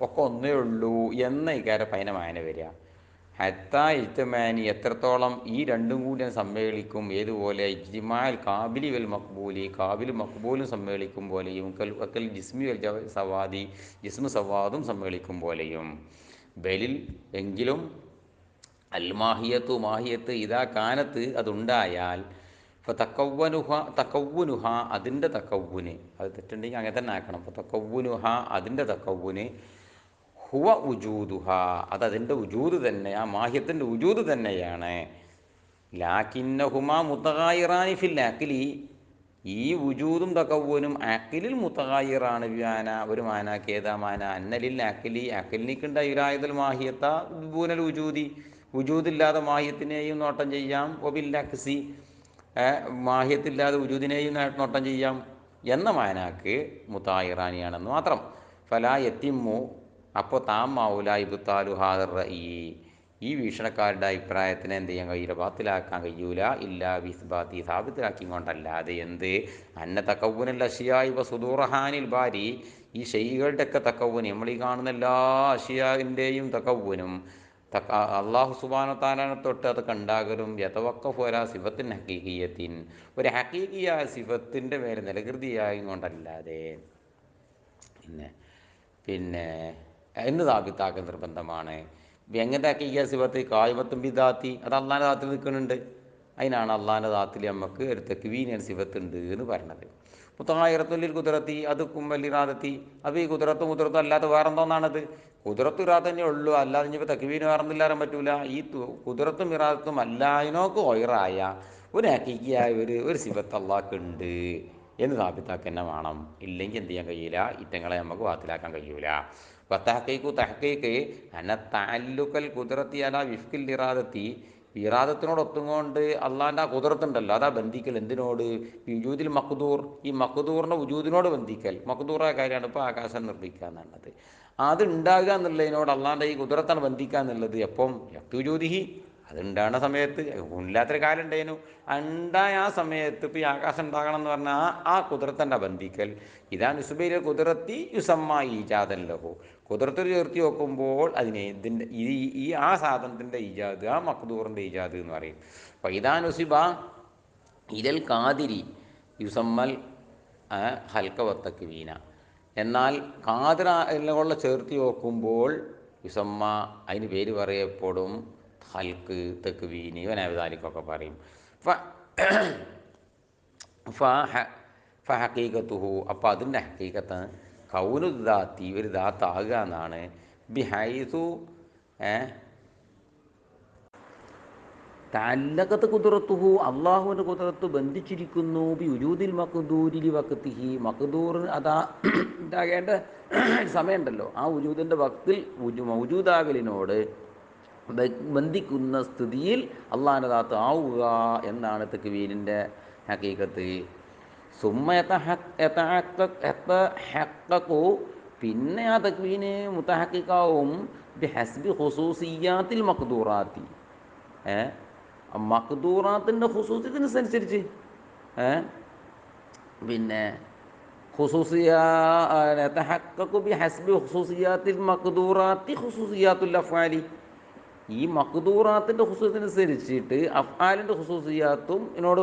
ഒക്കെ ഒന്നേ ഉള്ളൂ എന്ന ഇക്കാരം പൈനമായന വരിക. ഹത്താ ഇജ്തിമാനി, എത്രത്തോളം ഈ രണ്ടും കൂടി സമ്മേളിക്കും, ഏതുപോലെ ഇജ്തിമാൽ കാബിലി വൽ മഖ്ബൂലി, കാബിലും മഖ്ബൂലും സമ്മേളിക്കും പോലെയും, കൽ ജിസ്മി വൽ സവാദി, ജിസ്മു സവാദും സമ്മേളിക്കും പോലെയും. ബലിൽ, എങ്കിലും അൽ മാഹിയത്തു, മാഹിയത്ത് ഇതാ കാനത്ത്, അതുണ്ടായാൽ ഇപ്പോൾ തക്കവ്വുനുഹ, അതിൻ്റെ തക്കവ്വുന്, അത് തെറ്റുണ്ടെങ്കിൽ അങ്ങനെ തന്നെ ആക്കണം. അപ്പോൾ തക്കവ്വുനുഹ, അതിൻ്റെ തക്കവ്വുന്, ഹുവ ഉജൂദുഹ, അതതിൻ്റെ ഉജൂദ് തന്നെ, ആ മാഹ്യത്തിൻ്റെ ഉജൂദ് തന്നെയാണ്. ലാക്കിന്നഹുമാ മുത്തഗായിറാനി ഫിൽ അഖ്ലി, ഈ ഉജൂദും തക്കവ്വുനും അഖ്ലിൽ മുത്തഗായിറാണ്. വ്യാന, ഒരു മാനാക്ക് ഏതാ മാന, അന്നലിൽ അഖ്ലി, അഖ്ലിനിക്കുണ്ടായിരായതൽ മാഹിയത്ത ബൂനൽ ഉജൂദി, ഉജൂദില്ലാതെ മാഹ്യത്തിനെയും നോട്ടം ചെയ്യാം. ഒബിൽ അക്സി, മാഹ്യത്തില്ലാതെ ഉജൂദിനെയും നോട്ടം ചെയ്യാം എന്ന മാനാക്ക് മുത്തായിറാനിയാണെന്ന് മാത്രം. ഫലാ യത്തിമ്മു, അപ്പോൾ താമാവുല ഇബ്താലു ഹാദർ റഈ, ഈ വീക്ഷണക്കാരുടെ അഭിപ്രായത്തിനെ എന്ത് ചെയ്യാൻ കഴിയില്ല, ബാത്തിലാക്കാൻ കഴിയൂല. ഇല്ലാ വിസ്ബാത്തി സാബിത്തിലാക്കി കൊണ്ടല്ലാതെ. എന്ത് അന്ന തക്കവുനൽ അഷിയായി സുദൂറഹാനിൽ ബാരി, ഈ ഷെയ്കളുടെയൊക്കെ തക്കവുന്, നമ്മൾ ഈ കാണുന്ന എല്ലാ അഷിയാവിൻ്റെയും തക്കവുനും അള്ളാഹു സുബ്ഹാനഹു തആലയെ തൊട്ട് അത് കണ്ടാകലും യതവഖഫു സിഫത്തിൻ ഹഖീഖിയത്തിൻ, ഒരു ഹഖീഖിയായ സിഫത്തിൻ്റെ മേലെ നിലകൃതിയായും കൊണ്ടല്ലാതെ പിന്നെ പിന്നെ എന്ന് സ്ഥാപിത്താക്കൽ നിർബന്ധമാണ്. എങ്ങനെ ഹഖീഖിയ സിഫത്ത് കായിമത്തും ബിദാത്തി, അത് അള്ളാഹിൻ്റെ ദാത്തിൽ നിൽക്കുന്നുണ്ട്. അതിനാണ് അള്ളാഹിൻ്റെ ദാത്തിൽ നമുക്ക് ഒരു തക്വീൻ സിഫത്ത് ഉണ്ട് എന്ന് പറയുന്നത്. മുത്തഗായിറത്തുൽ കുദ്റത്തി, അത് കുമ്മൽ ഇറാദത്തി, അത് ഈ കുദ്റത്തും അല്ലാത്ത വേറെന്തോന്നാണത്? കുദ്റത്തും ഇറാദത്ത് തന്നെ ഉള്ളൂ, അല്ലാതെ ഇനിയിപ്പോൾ തക്വീൻ വേറൊന്നില്ലാൻ പറ്റൂല. ഈ കുദ്റത്തും ഇറാദത്തും അല്ലാതിനോക്ക് ഒയറായ ഒരു ഹഖീഖിയായ ഒരു സിഫത്ത് അള്ളാഹ്ക്ക് ഉണ്ട് എന്ന് സ്ഥാപിത്താക്ക് തന്നെ വേണം. ഇല്ലെങ്കിൽ എന്ത് ചെയ്യാൻ കഴിയില്ല, ഇറ്റങ്ങളെ നമുക്ക് വാത്തിലാക്കാൻ കഴിയൂല. തഹക്കീക്ക് അന തഅല്ലുക്കൽ കുദ്റത്തി അല വിഫ്കിൽ ഇറാദത്തി, ഇറാദത്തിനോട് ഒത്തുകൊണ്ട് അള്ളാഹിൻ്റെ ആ കുദ്റത്തുണ്ടല്ലോ അതാ ബന്ധിക്കൽ. എന്തിനോട്? വുജൂദിൽ മഖ്ദൂർ, ഈ മഖ്ദൂറിൻ്റെ വുജൂദിനോട് ബന്ധിക്കൽ. മഖ്ദൂറായ കാര്യമാണ് ഇപ്പോൾ ആകാശം നിർമ്മിക്കുക എന്നുള്ളത്. അത് ഉണ്ടാകുക എന്നുള്ളതിനോട് അള്ളാഹിൻ്റെ ഈ കുദ്റത്താണ് ബന്ധിക്കുക എന്നുള്ളത്. എപ്പം? യക്തുജൂദിഹി, അതുണ്ടാകുന്ന സമയത്ത്. ഇല്ലാത്തൊരു കാലം ഉണ്ടായിരുന്നു, ഉണ്ടായ ആ സമയത്ത് ഇപ്പോൾ ഈ ആകാശം ഉണ്ടാകണം എന്ന് പറഞ്ഞാൽ ആ കുദ്റത്തൻ്റെ ബന്ധിക്കൽ. ഇതാ നിസുബൈൽ കുദ്റത്തി യുസമ്മ ഈജാദൻ ലഹു, കുദ്റത്തിൽ ചേർത്തി നോക്കുമ്പോൾ അതിനെ ഇതിൻ്റെ ഈ ആ സാധനത്തിൻ്റെ ഈജാദ്, ആ മഖ്ദൂറിൻ്റെ ഈജാദ് എന്ന് പറയും. അപ്പോൾ ഇതാ നുസിബ ഇതൽ കാതിരി യുസമ്മൽ ഹൽക്ക വത്തക്വീന, എന്നാൽ കാതിർ എല്ലാം ചേർത്തി നോക്കുമ്പോൾ യുസമ്മ അതിന് പേര് പറയപ്പെടും ഹൽക്ക്, തക്വീന്, ഇവനവതാലിക്കൊക്കെ പറയും. ഹഖീഖത്തുഹു, അപ്പോൾ അതിൻ്റെ ഹഖീഖത്ത് കൗനു ദാത്തി, ഒരു ദാത്താകുക എന്നാണ്. ബിഹൈസു തഅല്ലഖത്ത് ഖുദ്റത്തുഹു, അള്ളാഹുവിൻ്റെ ഖുദ്റത്ത് ബന്ധിച്ചിരിക്കുന്നു. ബി വുജൂദിൽ മഖ്ദൂരി വഖ്തിഹി, മഖ്ദൂർ അതാ ഉണ്ടാകേണ്ട സമയമുണ്ടല്ലോ, ആ വുജൂദിൻ്റെ വക്തിൽ മൗജൂദാകലിനോട് ബന്ധിക്കുന്ന സ്ഥിതിയിൽ അള്ളാഹിൻ്റെ ദാത്ത് ആവുക എന്നാണ് തക്വീനിൻ്റെ ഹഖീഖത്ത്. സുമ്മ യതഹഖഖു, പിന്നെ ആ തക്വീന് മുതഹഖിഖാവും ബിഹസ്ബി ഖുസൂസിയാത്തിൽ മഖ്ദൂറാത്തി, മഖ്ദൂറാത്തിൻ്റെ ഖുസൂസിയത്തിനനുസരിച്ച്. പിന്നെ യതഹഖഖു ബിഹസ്ബി ഖുസൂസിയാത്തിൽ മഖ്ദൂറാത്തി ഖുസൂസിയാത്തുൽ അഫ്ആലി, ഈ മഖ്ദൂറാത്തിൻ്റെ ഖുസൂസിയത്തിനനുസരിച്ചിട്ട് അഫ്ആലിൻ്റെ ഖുസൂസിയാത്തും ഇതിനോട്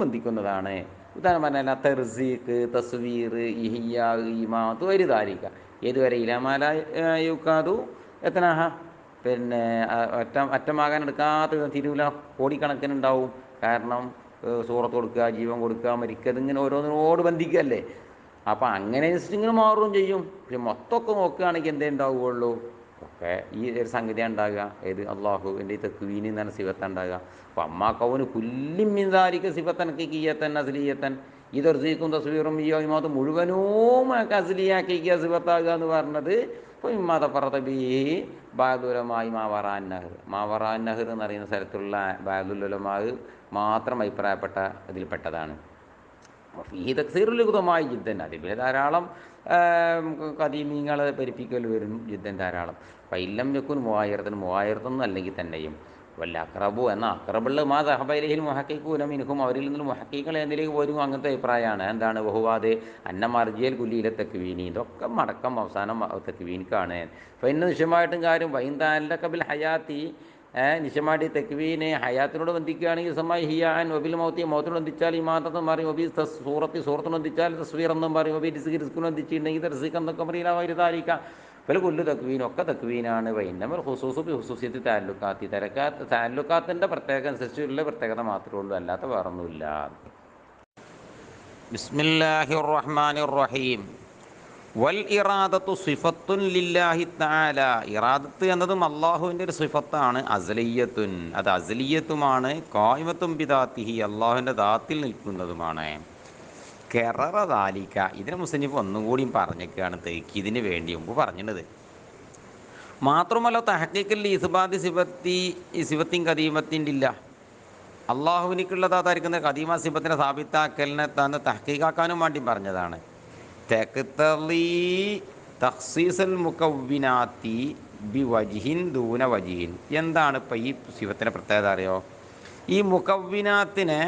ബന്ധിക്കുന്നതാണ്. ഉദാഹരണം പറഞ്ഞാൽ തർസീഖ്, തസ്വീർ, ഇഹിയാ, ഈമാത്ത്, വരിദാലിക, ഏതുവരെ ഇലാമാല യുക്കാതു എത്തനാഹ, പിന്നെ അറ്റമാകാൻ എടുക്കാത്ത തിരുവില കോടിക്കണക്കിനുണ്ടാവും. കാരണം സൂറത്ത് കൊടുക്കുക, ജീവൻ കൊടുക്കുക, മരിക്കുക, ഇതിങ്ങനെ ഓരോന്നിനോട് ബന്ധിക്കുകയല്ലേ. അപ്പോൾ അങ്ങനെ ഇങ്ങനെ മാറുകയും ചെയ്യും. പക്ഷെ മൊത്തമൊക്കെ നോക്കുകയാണെങ്കിൽ എന്തേ ഉണ്ടാവുകയുള്ളൂ, ഒക്കെ ഈ ഒരു സംഗതി ഉണ്ടാകുക. ഏത്? അള്ളാഹുവിൻ്റെ ഈ തക്വീൻ എന്നാണ് സിഫത്ത് ഉണ്ടാകുക. അപ്പോൾ അമ്മാക്കൗന് കുല്ലിൻ മിൻ ദാലിക സിഫത്തൻ ഹഖീഖിയത്തൻ അസ്ലിയത്തൻ, ഈ തർസീഖും തസ്വീറും ഈ ഇമാത്ത് മുഴുവനും അസ്ലിയ ഹഖീഖിയ സിഫത്താകുക എന്ന് പറഞ്ഞത് ഇപ്പോൾ ഇമ്മാത പറതബി ബാദുലമായി മാവറാൻ നഹർ, മാവറാൻ നഹർ എന്ന് പറയുന്ന സ്ഥലത്തുള്ള ബാദുലുലമാവ് മാത്രം അഭിപ്രായപ്പെട്ട ഇതിൽപ്പെട്ടതാണ്. ഈ തക്സീറുലുമായി ജിദ്ദൻ, അതിൽ പിന്നെ ധാരാളം കദീമീങ്ങൾ പെരിപ്പിക്കൽ വരും ജിദ്ദൻ ധാരാളം. ഫൈലം വെക്കും മൂവായിരത്തൊന്നും അല്ലെങ്കിൽ തന്നെയും വല്ല അക്രബു എന്ന അക്രബുള്ള മാ ദഹബയിലേഹിൽ മുഹക്കീക്കൂന മിനുക്കും, അവരിൽ നിന്ന് മുഹക്കീക്കൾ എന്തിലേക്ക് പോരും അങ്ങനത്തെ അഭിപ്രായമാണ്. എന്താണ്? ബഹുവാദ് അന്നമർജിയൽ കുല്ലിയിലെ തക്വീനി, ഇതൊക്കെ മടക്കം അവസാനം തക്വീനിക്കാണ്. അപ്പോൾ ഇന്ന് നിശ്ചയമായിട്ടും കാര്യം വൈന്താൻ്റെ കബിൽ ഹയാത്തി, നിശ്ചയമായിട്ട് തക്വീനെ ഹയാത്തിനോട് ബന്ധിക്കുകയാണെങ്കിൽ സമയ ഹിയാൻ ഒബിൽ മൗത്തിനോട് ബന്ധിച്ചാൽ ഈ മാത്തം പറയും, ഒബി സൂറത്തിനോട് ബന്ധിച്ചാൽ തസ്വീർ എന്നും പറയും, ഒബി റിസ്ക്കിനോട് ബന്ധിച്ചിട്ടുണ്ടെങ്കിൽ റിസ്ക്ക് എന്നൊക്കെ പറയില്ല. വൈരുതാരിക്കാം പല കൊല്ലു തക്വീനും ഒക്കെ തക്വീനാണ്. വൈന്നമൽ ഹുസൂസു ബി ഹുസൂസിയത്തി താലുക്കാത്തി, താലുക്കാത്തിൻ്റെ പ്രത്യേകത അനുസരിച്ചുള്ള പ്രത്യേകത മാത്രമേ ഉള്ളൂ, അല്ലാത്ത വേറൊന്നുമില്ല. ബിസ്മില്ലാഹിർ റഹ്മാനിർ റഹീം. വൽ ഇറാദത്തു സിഫത്തുൻ ലില്ലാഹി തആല, ഇറാദത്ത് എന്നതും അള്ളാഹുവിൻ്റെ ഒരു സിഫത്താണ്. അസ്ലിയത്തുൻ, അത് അസ്ലിയത്തുമാണ്. ഖായിമത്തുൻ ബിദാത്തിഹി, അള്ളാഹുവിൻ്റെ ദാത്തിൽ നിൽക്കുന്നതുമാണ്. കെററ ദാലിക, ഇതിനെ മുസ്ലിം ഒന്നും കൂടിയും പറഞ്ഞേക്കാണ് തേക്കീതിന് വേണ്ടി മുമ്പ് പറഞ്ഞത്. മാത്രമല്ല തഹഖീഖിൽ ഇസ്ബാത്തി സിഫത്തിൻ ഖദീമത്തിൻ ഇല്ല, അള്ളാഹുവിനിക്കുള്ളതായിരിക്കുന്ന ഖദീമ സിഫത്തിനെ സ്ഥാപിത്താക്കലിനെ തന്നെ തഹഖീഖാക്കാനും വേണ്ടി പറഞ്ഞതാണ്. തഖ്തളി തഖ്സീസൽ മുകവ്വിനാത്തി ബി വജിഹിൻ ദൂന വജിഹിൻ. എന്താണ് ഇപ്പം ഈ സിഫത്തിൻ്റെ പ്രത്യേകത അറിയോ? ഈ മുക്കവ്വിനാത്തിനെ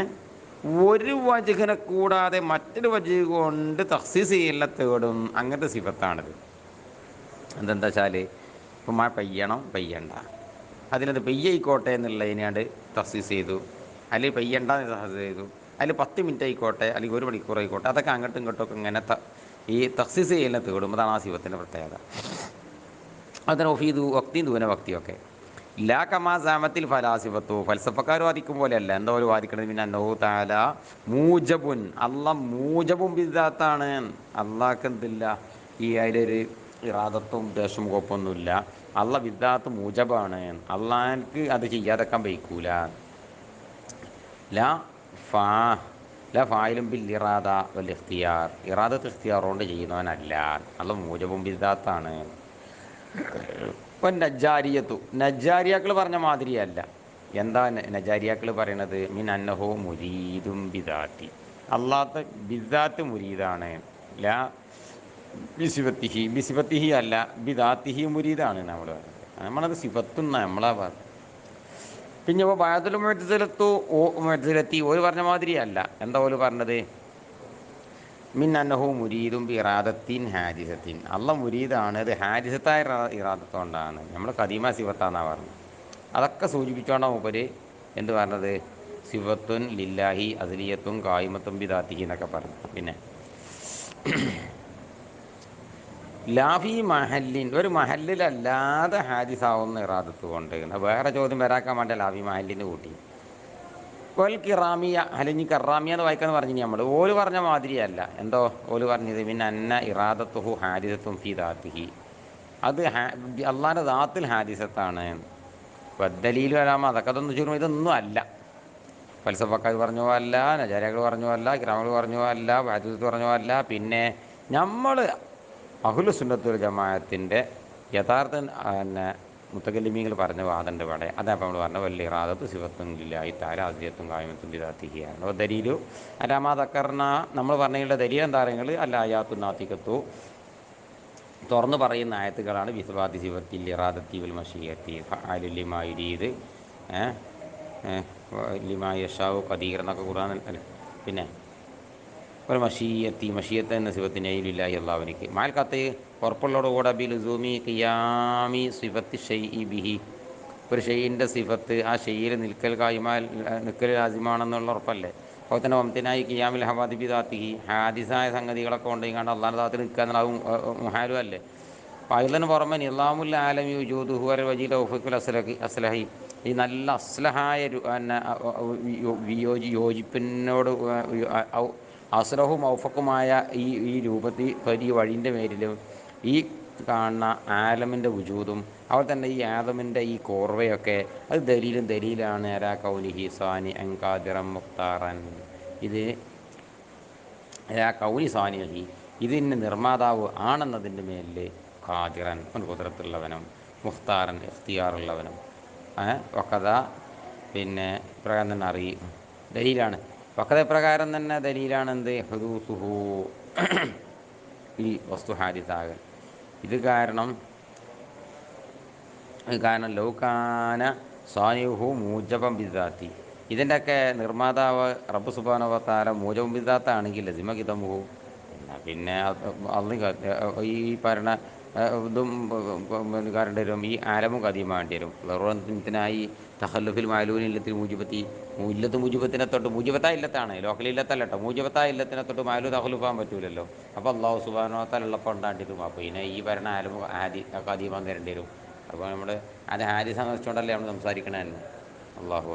ഒരു വജുഹിനെ കൂടാതെ മറ്റൊരു വജുഹ് കൊണ്ട് തഖ്സീസ് ചെയ്യലിനെ തേടും. അങ്ങനത്തെ സിഫത്താണിത്. എന്തെന്താ വെച്ചാൽ ഇപ്പം മഴ പെയ്യണം പെയ്യണ്ട, അതിനത് പെയ്യായിക്കോട്ടെ എന്നുള്ളതിനാണ്ട് തഖ്സീസ് ചെയ്തു, അല്ലെങ്കിൽ പെയ്യണ്ടെന്ന് തഖ്സീസ് ചെയ്തു, അതിൽ 10 മിനിറ്റ് ആയിക്കോട്ടെ അല്ലെങ്കിൽ 1 മണിക്കൂർ ആയിക്കോട്ടെ, അതൊക്കെ അങ്ങോട്ടും ഇങ്ങോട്ടൊക്കെ ഇങ്ങനെ ഈ തഖ്സീസ് ചെയ്യലിനെ തേടും. അതാണ് ആ സിഫത്തിൻ്റെ പ്രത്യേകത. അതിന് ഒഫീദു വക്തിയും ദൂന വക്തിയൊക്കെ ലാ കമാ സാമത്തിൽ ഫലാസിഫത്തു, ഫൽസഫക്കാർ വാദിക്കും പോലെയല്ല. എന്താ ഒരു വാദിക്കണത്? പിന്നെ അന്നഹു തആല മൂജബുൻ, അള്ളാഹ് മൂജബും ബിദാത്താണ്. അള്ളാഹ്ക്ക് എന്തില്ല, ഈ അതിലൊരു ഇറാദത്തും ഉദ്ദേശവും കുഴപ്പമൊന്നുമില്ല. അള്ളാഹ് ബിദാത്ത് മൂജബാണ്. അള്ളാഹ്ക്ക് അത് ചെയ്യാതെക്കാൻ വയ്ക്കൂല. ലാ ഫാ ലാ ഫായിലും ബിൽ ഇറാദ വൽ ഇഖ്തിയാർ, ഇറാദത്ത് ഇഖ്തിയാർ കൊണ്ട് ചെയ്യുന്നവനല്ല. അള്ളാഹ് മൂജബും ബിദാത്താണ്. ഇപ്പം നജ്ജാരിയത്തു, നജ്ജാരിയാക്കൾ പറഞ്ഞ മാതിരിയല്ല. എന്താ നജ്ജാരിയാക്കൾ പറയണത്? മിൻ അന്നഹു മുരീദും ബിദാത്തി, അള്ളാഹത്തെ ബിദാത്ത് മുരീദാണ്. ലാ ബിസിഫത്തിഹി, ബിസിഫത്തിഹി അല്ല ബിദാത്തിഹി മുരീദാണ് നമ്മൾ പറയുന്നത്. നമ്മളത് സിഫത്തുന്ന നമ്മളാ പറഞ്ഞത്. പിന്നെ ഇപ്പോൾ ബഅദുൽ മുഅ്തസിലത്തി ഓര് പറഞ്ഞ മാതിരിയല്ല. എന്താ ഓല് പറഞ്ഞത്? മിൻ അന്നഹു മുരീദും ബി ഇറാദത്തിൻ ഹാദിസത്തിൻ, അള്ളാഹ് മുരീദാണ്, അത് ഹാദിസത്തായ ഇറാദത്തോണ്ടാണ്. നമ്മൾ ഖദീമ സിഫത്താന്നാണ് പറഞ്ഞത്. അതൊക്കെ സൂചിപ്പിച്ചോണ്ടാണ് മൂപ്പര് എന്ത് പറഞ്ഞത്? സിഫത്തുൻ ലില്ലാഹി അസ്ലിയത്തും ഖായിമത്തും ബിദാത്തിഹി എന്നൊക്കെ പറഞ്ഞു. പിന്നെ ലാഫി മഹല്ലിൻ, ഒരു മഹല്ലിലല്ലാതെ ഹാദിസാവുന്ന ഇറാദത്ത് കൊണ്ട്. വേറെ ചോദ്യം വരാക്കാൻ വേണ്ട ലാഫി മഹല്ലിന് കൂട്ടി. വൽ കിറാമിയ, അല്ലെങ്കിൽ കറാമിയ എന്ന് വായിക്കാന്ന് പറഞ്ഞു. നമ്മൾ ഓല് പറഞ്ഞ മാതിരിയല്ല. എന്തോ ഓല് പറഞ്ഞത്? പിന്നെ അന്ന ഇറാദത്തുഹു ഹാദിസത്തും ഫി ദാത്തിഹി, അത് അള്ളാഹിൻ്റെ ദാത്തിൽ ഹാദിസത്താണ്. ദലീൽ വരാമ, അതൊക്കെ അതൊന്നും ചുരുങ്ങും. ഇതൊന്നും അല്ല. ഫൽസഫക്കാർ പറഞ്ഞോ അല്ല, നജാരികൾ പറഞ്ഞോ അല്ല, കിറാമുകൾ പറഞ്ഞോ അല്ല, വാജൂദ് പറഞ്ഞോ അല്ല. പിന്നെ നമ്മൾ അഹ്ലു സുന്നത്ത് വൽ ജമാഅത്തിൻ്റെ യഥാർത്ഥ പിന്നെ മുത്തകല്ലിമീങ്ങൾ പറഞ്ഞ വാദൻ്റെ ഇവിടെ അതപ്പോൾ നമ്മൾ പറഞ്ഞ വലിയ ഇറാദത്ത് സിഫത്തും ലില്ലാഹി തആല അസ്ലിയത്തും ഖായിമത്തും ബിദാത്തിഹിയാണ്. അപ്പോൾ ദലീലു അലാമാ ദക്കർന, നമ്മൾ പറഞ്ഞതിൻ്റെ ദലീൽ എന്താ പറയുന്നത്? അല്ല ആയാത്തു നാത്തികത്തു, തുറന്നു പറയുന്ന ആയത്തുകളാണ്. ബിസ്ബാത്തി സിഫത്തിൽ ഇറാദത്തി വൽ മശീയത്തി ഫഅലു ലിമാ യുരീദ് ലിമാ യശാഉ ഖദീർ എന്നൊക്കെ ഖുർആൻ. പിന്നെ ഒരു മഷീയത്തി, മഷീയത്ത് എന്ന സിഫത്തിന് ലില്ലാഹി അള്ളാഹുവിനിക്ക് മാൽ കത്ത് ഉറപ്പുള്ളതോടുകൂടെ ബി ലുസൂമി ഖിയാമി സിഫത്തി ഷൈഇ ബിഹി, ഒരു ഷെയ്യിൻ്റെ സിഫത്ത് ആ ഷെയ്യിൽ നിൽക്കൽ നിൽക്കൽ ലാസിമാണെന്നുള്ള ഉറപ്പല്ലേ. അപ്പോൾ തന്നെ ഒമത്തിനായി ഖിയാമിൽ ഹവാദി ബി ദാത്തിഹി, ഹാദിസായ സംഗതികളൊക്കെ കൊണ്ടുകൊണ്ട് അള്ളാഹിൻ്റെ ദാത്തിൽ നിൽക്കുക എന്നുള്ളതും മുഹാലും അല്ലേ. അപ്പോൾ അതിന് പുറമെ നിലാമുൽ ആലമി വജൂദുഹു അൽ വജീദ തൗഫീഖുൽ അസ്ലഹി, ഈ നല്ല അസ്ലഹായ യോജിപ്പിനോട് അസ്ലഹും ഔഫക്കുമായ ഈ രൂപത്തിൽ ഈ വഴിൻ്റെ മേലിലും ഈ കാണുന്ന ആലമിൻ്റെ വജൂദും അതുപോലെ തന്നെ ഈ ആദമിൻ്റെ ഈ കോർവയൊക്കെ അത് ദലീലാണ്. അലാ കൗനിഹി സാനി അൻ ഖാദിറൻ മുഖ്താറൻ, ഇത് അലാ കൗനി സാനിഹി, ഇതിന് നിർമ്മാതാവ് ആണെന്നതിൻ്റെ മേലിൽ ഖാദിറൻ, കുതിരത്തുള്ളവനും മുഖ്താറൻ ഇഖ്തിയാറുള്ളവനും വക്കഥ. പിന്നെ ഇപ്രകാരം തന്നെ അറിയും ദലീലാണ്. വക്കഥ പ്രകാരം തന്നെ ദലീലാണ് എന്ത്? ഹുദൂസുഹു, ഈ വസ്തു ഹാദിസാകൽ. ഇത് കാരണം ലൗകാന സാനിഹു മൂജബം ബിദാത്തി, ഇതിൻ്റെയൊക്കെ നിർമ്മാതാവ് റബ്ബ് സുബ്ഹാനഹു വ തആല മൂജബം ബിദാത്താണെങ്കിൽ ലസിമ കിതമുഹു, പിന്നെ അന്ന് ഈ പറഞ്ഞ ഇതും കരണ്ട് വരും, ഈ ആലമും കഥയും വേണ്ടി വരും. വെറുതിനായി തഹല്ലുഫിൽ മാലൂനി ഇല്ലത്തിൽ മൂജിബത്തി, ഇല്ലത്ത് മൂജിബത്തിനെ തൊട്ട് മൂജിബത്തായ ഇല്ലത്താണ്, ലോക്കൽ ഇല്ലത്തല്ല കേട്ടോ. മൂജിബത്തായ ഇല്ലത്തിനെ തൊട്ട് മാലു തഹല്ലുഫാൻ പറ്റൂലല്ലോ. അപ്പോൾ അള്ളാഹു സുബ്ഹാനഹു വ തആല ഉള്ളപ്പോൾ ഉണ്ടാണ്ടിരും. അപ്പോൾ പിന്നെ ഈ പറഞ്ഞ ആലമും കഥയും വന്ന് തരേണ്ടി വരും. അപ്പോൾ നമ്മൾ അത് ഹാദിസ് സംബന്ധിച്ചുകൊണ്ടല്ലേ നമ്മൾ സംസാരിക്കണേ. അള്ളാഹു